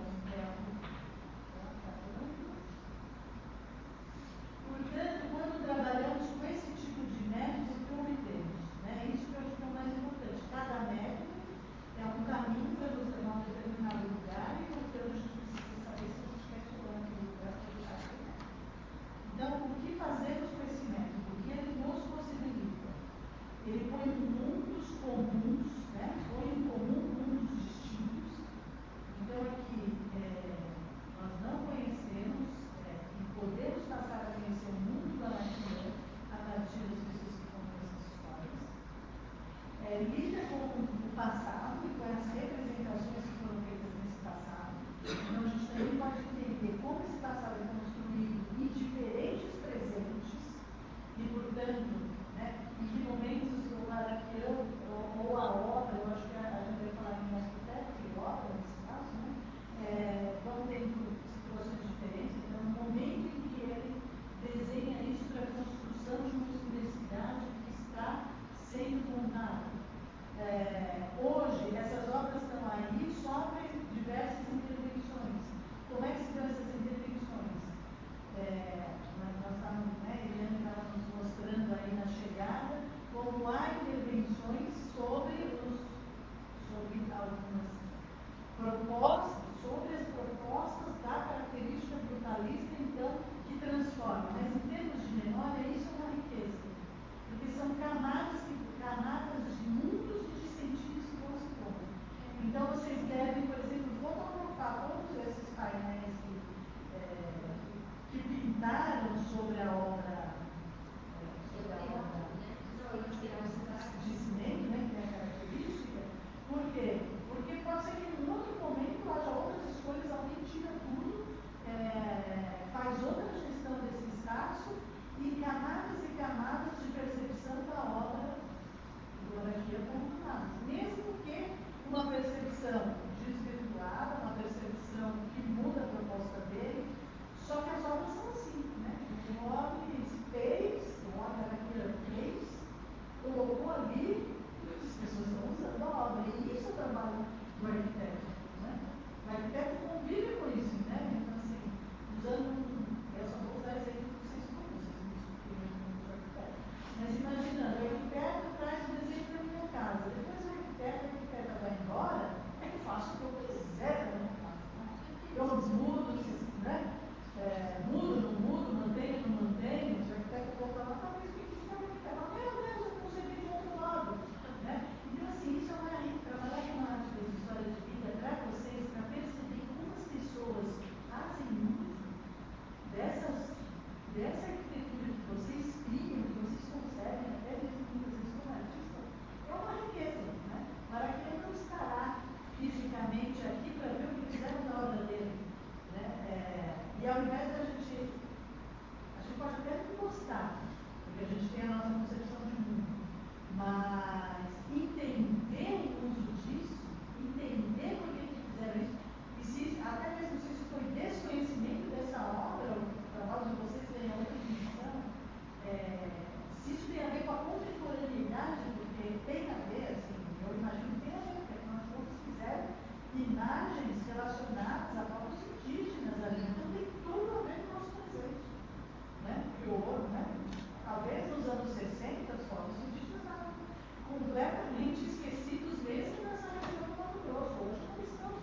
portanto, quando trabalhamos com esse tipo de métodos, o que obtemos? Né? Isso que eu acho que é o mais importante. Cada método é um caminho para nos levar a um determinado lugar e, portanto, a gente precisa saber se a gente quer chegar naquele lugar para chegar aquele método. Então, o que fazemos com esse método? O que ele nos possibilita? Ele põe mundos comuns, né? Põe em comum mundos distintos. Então, aqui, nós não conhecemos e podemos passar a conhecer o mundo da narrativa a partir das pessoas que contam essas histórias. Lida com o passado e com as representações que foram feitas nesse passado. Então, a gente também pode entender como esse passado é construído em diferentes presentes e, portanto, né, em que momentos o Araquião ou a obra, eu acho que a gente vai falar em arquiteto e obra nesse caso, né, vão tendo situações diferentes. Então, no momento em que ele desenha isso para a construção de uma universidade que está sendo montada. Hoje, essas obras estão aí, sofrem diversas intervenções. Como é que se dão essas intervenções? Nós estávamos, Eliane estava nos mostrando aí na chegada, como há intervenções sobre algumas propostas, sobre as propostas da característica brutalista, então, que transforma. Mas, em termos de memória, isso é uma riqueza. Porque são camadas de mundos e de sentidos que vão se pondo. Então, vocês devem, por exemplo, fotografar todos esses painéis que pintaram sobre a obra de cimento, né, que tem a característica. Por quê? Porque pode ser que em outro momento haja outras escolhas, alguém tira tudo, faz outra gestão desse espaço e camadas de percepção da obra dessa arquitetura que vocês criam, que vocês conseguem, até mesmo muitas vezes como artista, é uma riqueza, né? Maracanã não estará fisicamente aqui para ver o que fizeram na obra dele, né? E ao invés da gente pode até não gostar, porque a gente tem a nossa concepção de mundo, mas entender o uso disso, entender por que fizeram isso, e se, até mesmo se isso foi desconhecimento dessa obra, o trabalho de vocês tem outra dimensão, se isso tem a ver com a contemporaneidade, porque tem a ver, assim, eu imagino que tem a ver, porque nós todos fizeram imagens relacionadas a povos indígenas ali, então tem tudo a ver com o nosso presente. Né? Talvez nos anos 60 os povos indígenas estavam completamente esquecidos mesmo nessa região do Mato Grosso, hoje não estamos.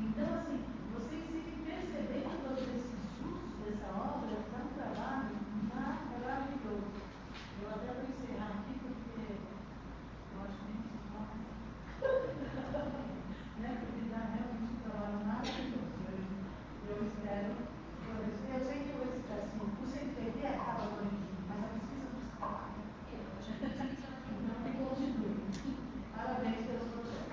Então, assim, vocês irem percebendo todos esses usos dessa obra, é um trabalho maravilhoso. Eu até vou encerrar aqui porque eu acho que nem se fala. Né? Porque dá realmente um trabalho maravilhoso. Eu espero. Eu sei que esse assim, o CNPq acaba corrigindo, mas a pesquisa não está. Então, que continue. Parabéns pelos projetos.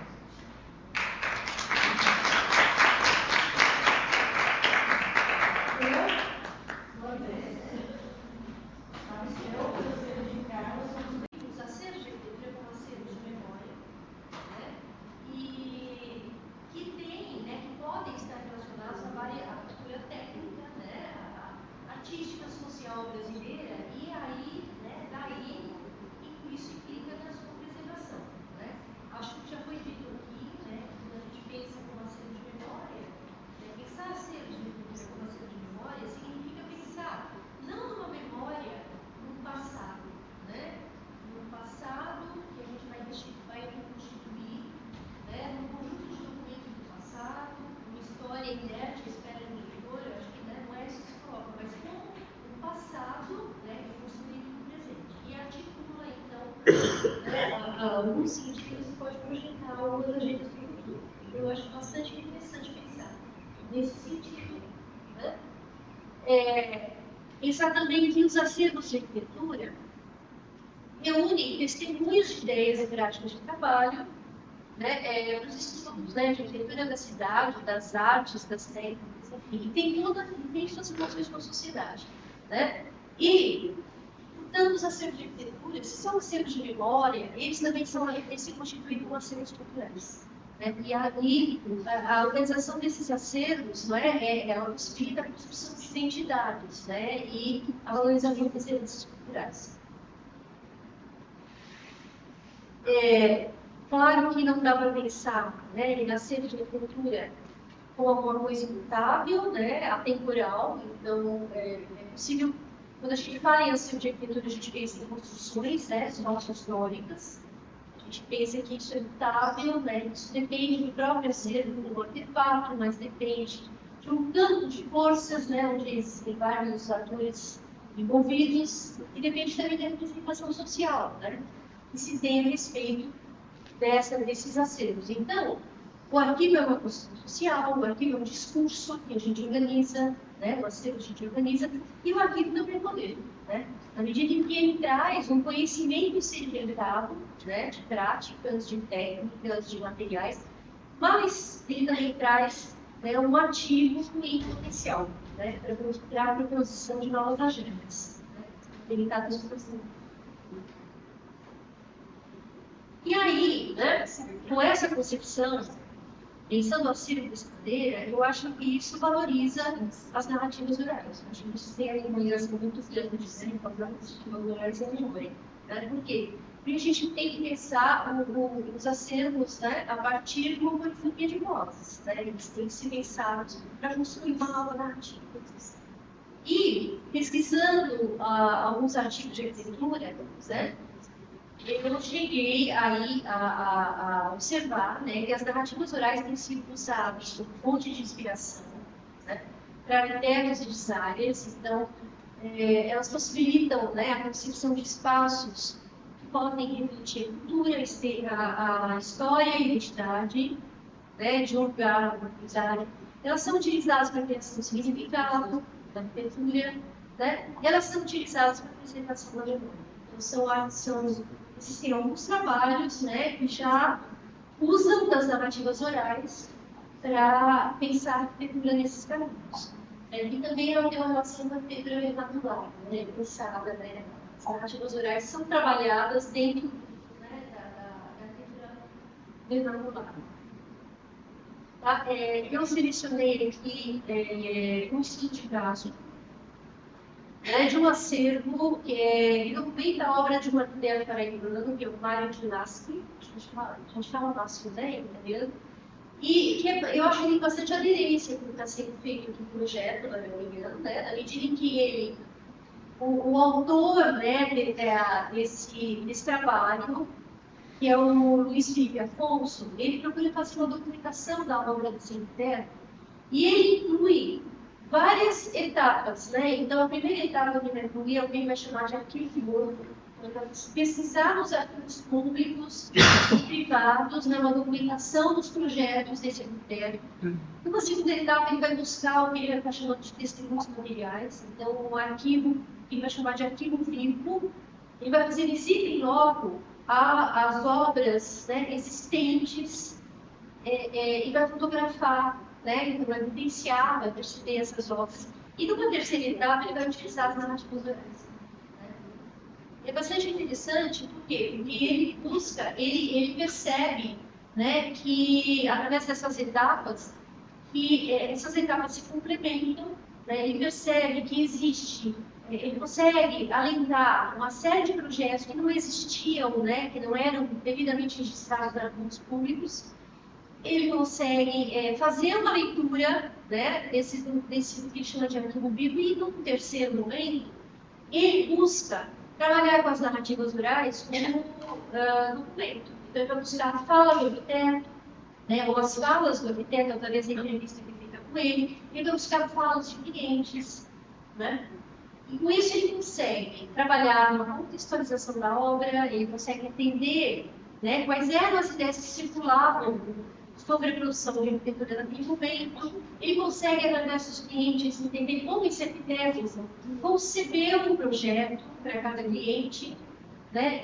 Os acervos de arquitetura como acervos de memória, né? E que tem, né, que podem estar relacionados à cultura técnica, né, à artística social brasileira, e aí, né, daí, isso implica na sua preservação, né? Acho que já foi dito aqui, né, quando a gente pensa como acervo de memória, pensar acervos de arquitetura como acervo de memória significa pensar não numa memória no passado, né? No passado que a gente vai reconstituir, né? Num conjunto de documentos do passado, uma história inerte à espera do leitor, eu acho que, né, não é isso que se coloca, mas como o passado, né, reconstruído no presente. E articula, então, né, alguns sentidos que pode projetar algumas agendas do futuro. Eu acho bastante interessante pensar nesse sentido, né? Pensar também que os acervos de arquitetura reúnem testemunhos de ideias e práticas de trabalho, né, nos estudos, né, de arquitetura da cidade, das artes, das técnicas, enfim, tem suas relações com a sociedade, né? E, portanto, os acervos de arquitetura, se são acervos de memória, eles também se constituem como acervos culturais. Né? E aí, a organização desses acervos, não é, ela possibilita a construção de identidades, né, e a valorização dos serviços culturais. Claro que não dá para pensar, né, em acervo de arquitetura como alguma coisa imutável, né, atemporal. Então, é possível, quando a gente fala em acervo de arquitetura, a gente pensa em construções, né, históricas. A gente pensa que isso é imutável, né? Isso depende do próprio acervo do artefato, mas depende de um campo de forças, né, onde existem vários atores envolvidos, e depende também da representação social, né, que se tem a respeito desses acervos. Então, o arquivo é uma construção social, o arquivo é um discurso que a gente organiza, né, o acervo a gente organiza, e o arquivo também é poder, né? Na medida em que ele traz um conhecimento sedimentado, né, de práticas, de técnicas, de materiais, mas ele também traz, né, um ativo em potencial, né, para a proposição de novas agendas. Né? Ele está transformando. E aí, né, com essa concepção, pensando assim dessa maneira, eu acho que isso valoriza as narrativas orais. Acho que isso tem uma ligação muito grande, né, com as narrativas orais e a memória. Né? Por quê? Porque a gente tem que pensar os acervos, né, a partir de uma polifonia de vozes. Né? Eles têm que ser pensados para construir uma nova narrativa. E, pesquisando alguns artigos de arquitetura, né, eu cheguei aí a observar, né, que as narrativas orais têm sido usadas como fonte de inspiração, né, para arquitetos e designers. Então, elas possibilitam, né, a concepção de espaços que podem refletir a cultura, a história e a identidade, né, de um lugar, uma comunidade. Elas são utilizadas para a criação de significado da arquitetura, né? E elas são utilizadas para apresentação da memória. Então, existem alguns trabalhos, né, que já usam das narrativas orais para pensar a arquitetura nesses caminhos. E também ela tem uma relação com a arquitetura vernacular, né, pensada, né? As narrativas orais são trabalhadas dentro, né, da arquitetura vernacular. Tá? Eu selecionei aqui um estudo de caso, né, de um acervo que documenta a obra de um arquiteto paraibano, que é o Mário de Nasci, a gente fala Nasci, né, italiano, e que eu acho que tem bastante aderência com o que está sendo feito aqui no projeto, na minha opinião, né, na medida em que ele, o autor, né, desse trabalho, que é o Luiz Felipe Afonso, ele procura fazer uma documentação da obra desse arquiteto, e ele inclui várias etapas, né? Então, a primeira etapa que vai incluir, alguém vai chamar de arquivo figura, pesquisar nos arquivos públicos e privados, né, uma documentação dos projetos desse arquiteto. Numa segunda etapa, ele vai buscar o que ele vai chamar de testemunhos materiais. Então, um arquivo que ele vai chamar de arquivo vivo, ele vai fazer visita em loco às obras, né, existentes e vai fotografar, né, então vai evidenciar, vai perceber essas obras. E numa terceira etapa, ele vai utilizar as narrativas orais. É bastante interessante, por quê? Porque ele busca, ele percebe, né, que através dessas etapas, que essas etapas se complementam, né, ele percebe que existe, ele consegue alentar uma série de projetos que não existiam, né, que não eram devidamente registrados para arquivos públicos. Ele consegue fazer uma leitura, né, desse que ele chama de arquivo vivo, e num terceiro momento, ele busca trabalhar com as narrativas orais como documento. Então, ele vai buscar a fala do arquiteto, né, ou as falas do arquiteto, através da entrevista que fica com ele vai buscar falas de clientes, né? E com isso ele consegue trabalhar uma contextualização da obra, ele consegue entender, né, quais eram as ideias que circulavam sobre a produção de arquitetura naquele momento. Ele consegue, através dos clientes, entender como esse arquiteto concebeu um projeto para cada cliente, né?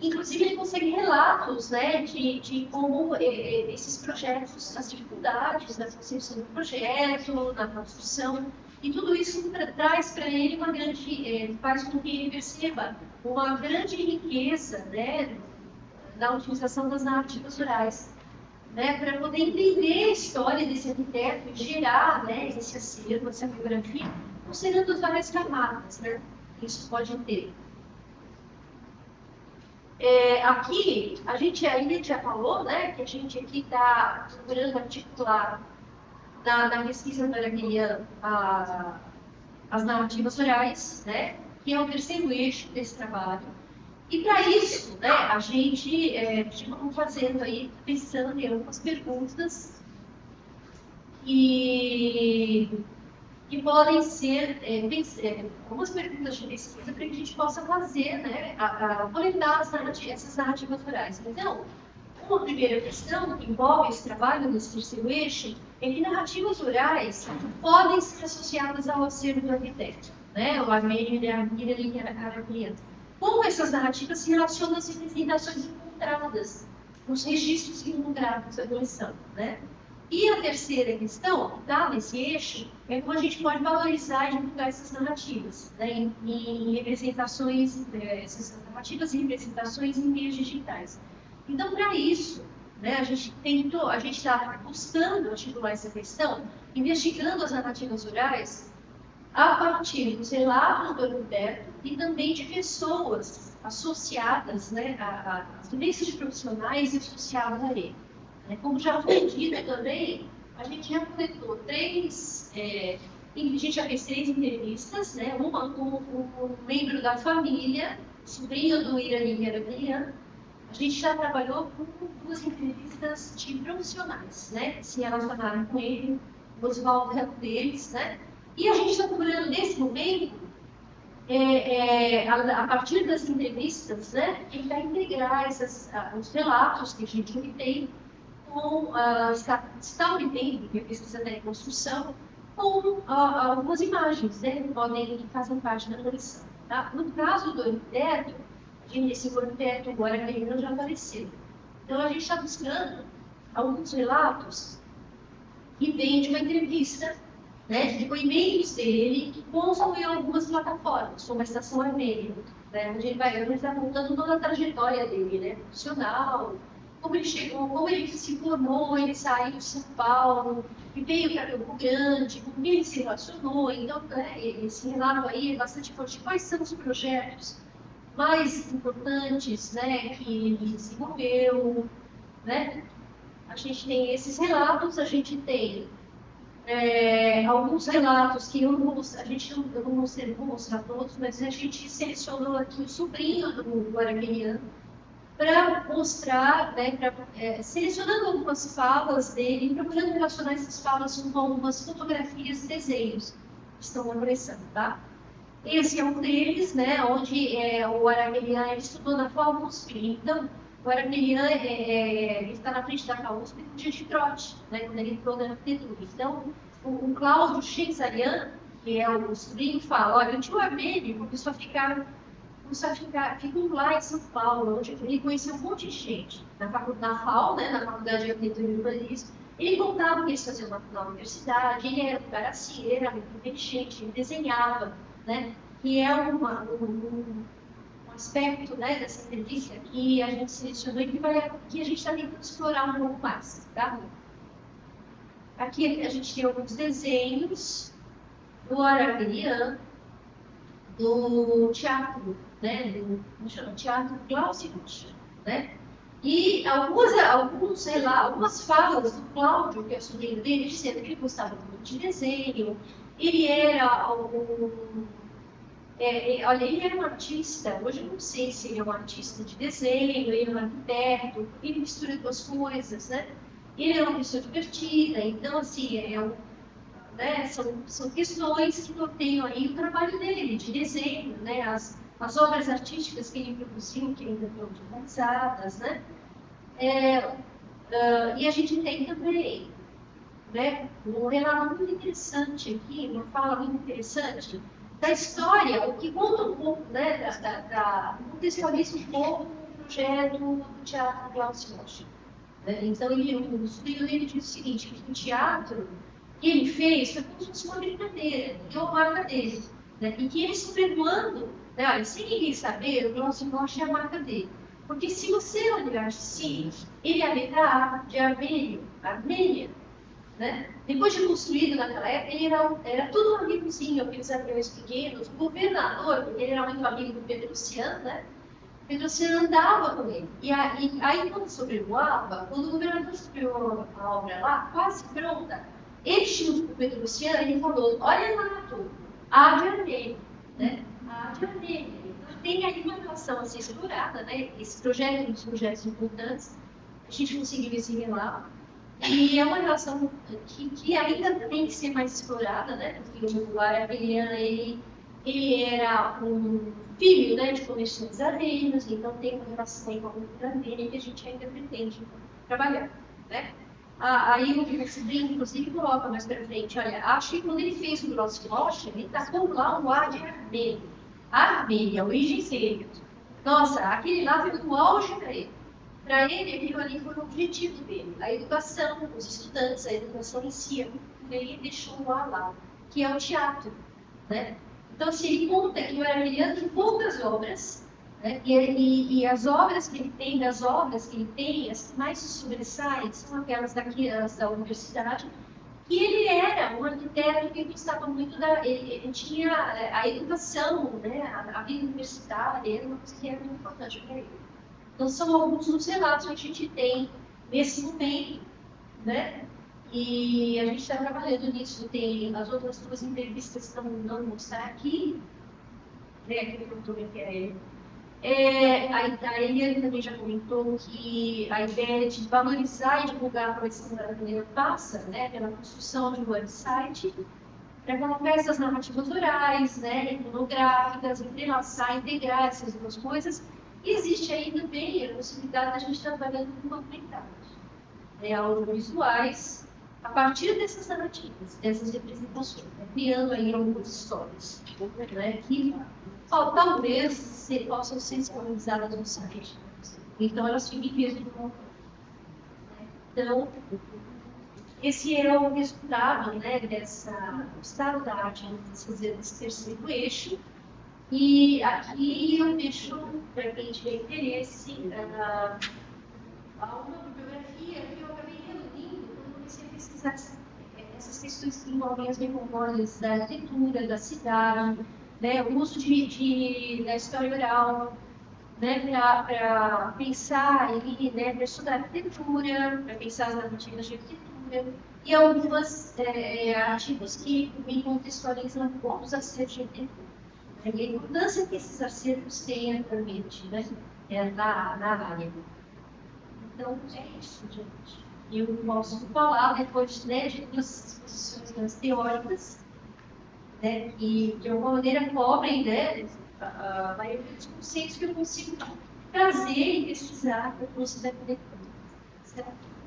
Inclusive, ele consegue relatos, né, de como esses projetos, as dificuldades na concepção do projeto, na construção, e tudo isso traz para ele uma grande, faz com que ele perceba uma grande riqueza, né, da utilização das narrativas orais, né, para poder entender a história desse arquiteto e gerar, né, esse acervo, essa biografia, considerando as várias camadas, né, que isso pode ter. Aqui, a gente ainda já falou, né, que a gente aqui está procurando articular na pesquisa paraguaiana as narrativas orais, né, que é o terceiro eixo desse trabalho. E para isso, né, a gente ficou fazendo aí, pensando em algumas perguntas que podem ser algumas perguntas de pesquisa para que a gente possa fazer, né, coletar essas narrativas orais. Então, uma primeira questão que envolve esse trabalho nesse terceiro eixo é que narrativas orais podem ser associadas ao acervo do arquiteto, né, o Armênio e a Araquiana. Como essas narrativas se relacionam às representações encontradas, os registros encontrados da coleção, né? E a terceira questão, que está nesse eixo, é como a gente pode valorizar e divulgar essas narrativas, né, em representações, essas narrativas e representações em meios digitais. Então, para isso, né, a gente está buscando articular essa questão, investigando as narrativas orais a partir dos relatos do arquiteto e também de pessoas associadas, né, a vivências de profissionais e associadas a ele. Como já foi dito também, a gente já coletou a gente já fez 3 entrevistas, né, uma com um membro da família, sobrinho do Irani Araquian. A gente já trabalhou com 2 entrevistas de profissionais, né, que se relacionaram com ele, o Oswaldo é um deles, né, e a gente está procurando, nesse momento, a partir das entrevistas, né, tentar integrar os relatos que a gente obtém, está obtendo, que é pesquisa da reconstrução, com algumas imagens, né, que fazem parte da coleção. Tá? No caso do arquiteto, esse arquiteto agora ele já apareceu. Então a gente está buscando alguns relatos que vêm de uma entrevista, né, de depoimentos dele, que constam em algumas plataformas, como a Estação Armênia, né, onde ele está contando toda a trajetória dele, né, profissional, como ele chegou, como ele se formou, ele saiu de São Paulo e veio para Campo Grande, como ele se relacionou. Então, né, esse relato aí é bastante forte. Quais são os projetos mais importantes, né, que ele desenvolveu, né? A gente tem esses relatos, a gente tem alguns relatos que eu não vou mostrar todos, mas a gente selecionou aqui o sobrinho do Araqueliano para mostrar, né, selecionando algumas falas dele, procurando relacionar essas falas com algumas fotografias e desenhos que estão na coleção, tá? Esse é um deles, né, onde o Araquelian estudou na FAUSP. Então, o Araquelian está na frente da FAUSP no dia de trote, né, quando ele entrou na arquitetura. Então, o Cláudio Chenzarian, que é o sobrinho, fala, olha, o tio Armênio começou a ficar ficou lá em São Paulo, onde ele conheceu um monte de gente, na FAU, né, na Faculdade de Arquitetura e Urbanismo. Ele contava o que eles faziam na universidade, ele era um cara assim, ele era muito inteligente, ele desenhava, né, que é um aspecto, né, dessa entrevista que a gente selecionou e que a gente está tentando explorar um pouco mais, tá? Aqui a gente tem alguns desenhos do Araquelian, do teatro, né, do teatro Clausewitz, né? E algumas falas do Cláudio, que é o sobrinho dele, dizendo que ele gostava muito de desenho, ele era olha, ele era um artista, hoje eu não sei se ele é um artista de desenho, ele é um arquiteto, ele mistura duas coisas, né? Ele é uma pessoa divertida, então, assim, né, são questões que norteiam aí o trabalho dele, de desenho, né? As obras artísticas que ele produziu, que ainda foram divulgadas, né? E a gente tem também, né, um relato muito interessante aqui, uma fala muito interessante da história, o que conta um pouco, né, contextualiza um pouco o projeto do Teatro Clausewitz. Né? Então, o sobrinho dele diz o seguinte, que o teatro que ele fez foi como se fosse uma brincadeira, que é uma marca dele, né? E que ele superando, né, olha, sem ninguém saber, o Clausewitz é a marca dele. Porque se você olhar assim, ele habitar de Armênia, né? Depois de construído naquela época, ele era tudo um amigozinho, aqueles aviões pequenos. O governador, porque ele era muito amigo do Petrocian, né? O Petrocian andava com ele. E aí quando sobrevoava, quando o governador subiu a obra lá, quase pronta, ele chegou para o Petrocian e ele falou, olha lá, a de Armênia, né? A de Armênia. Então tem aí uma relação a ser explorada, né? Esse projeto é um dos projetos importantes. A gente conseguiu esse relato. E é uma relação que ainda tem que ser mais explorada, né? Porque o Araquelian, ele era um filho, né, de comerciantes armênios, então tem uma relação aí com a cultura armênia que a gente ainda pretende trabalhar, né? Aí o sobrinho, inclusive, coloca mais para frente, olha, acho que quando ele fez o Clausewitz, ele tacou lá um ar de Armênia. Armênia, origem dele. Nossa, aquele lá foi o auge para ele. Para ele, aquilo ali foi o objetivo dele. A educação, os estudantes, a educação em si, ele deixou lá, que é o teatro, né? Então, se ele conta que o Araquelian tem poucas obras, né? E as obras que ele tem, das obras que ele tem, as que mais se sobressaem são aquelas da universidade, e ele era um arquiteto que gostava muito ele tinha a educação, né? A vida universitária, era uma coisa que era muito importante para ele. Então, são alguns dos relatos que a gente tem nesse momento, né? E a gente está trabalhando nisso. Tem as outras duas entrevistas que não vou mostrar aqui, né? Aquele doutor que era ele. A Eliane também já comentou que a ideia de valorizar e divulgar a coleção brasileira passa, né, pela construção de um website, para colocar essas narrativas orais, né, iconográficas, entrelaçar, integrar essas duas coisas. E existe aí também a possibilidade de a gente trabalhando com documentários, audiovisuais, a partir dessas narrativas, dessas representações, né, criando aí algumas histórias, né, que talvez possam ser sincronizadas no site. Então, elas ficam mesmo de uma. Então, esse é o resultado, né, dessa estado da arte, vamos dizer, desse terceiro eixo. E aqui eu deixo, para quem tiver interesse, uma bibliografia que eu acabei reunindo quando comecei a pesquisar essas questões que envolvem as memórias da arquitetura, da cidade, né, o uso da história oral, né, para pensar ali, né, para estudar arquitetura, para pensar as narrativas de arquitetura, e algumas artigos que me contextualizam os acertos de arquitetura. E a importância que esses acertos têm atualmente, né, na área. Então, é isso, gente. Eu posso falar depois, né, de duas exposições teóricas, né, que de alguma maneira cobrem, né, a maioria dos conceitos que eu consigo trazer e pesquisar para o curso da arquitetura. Certo?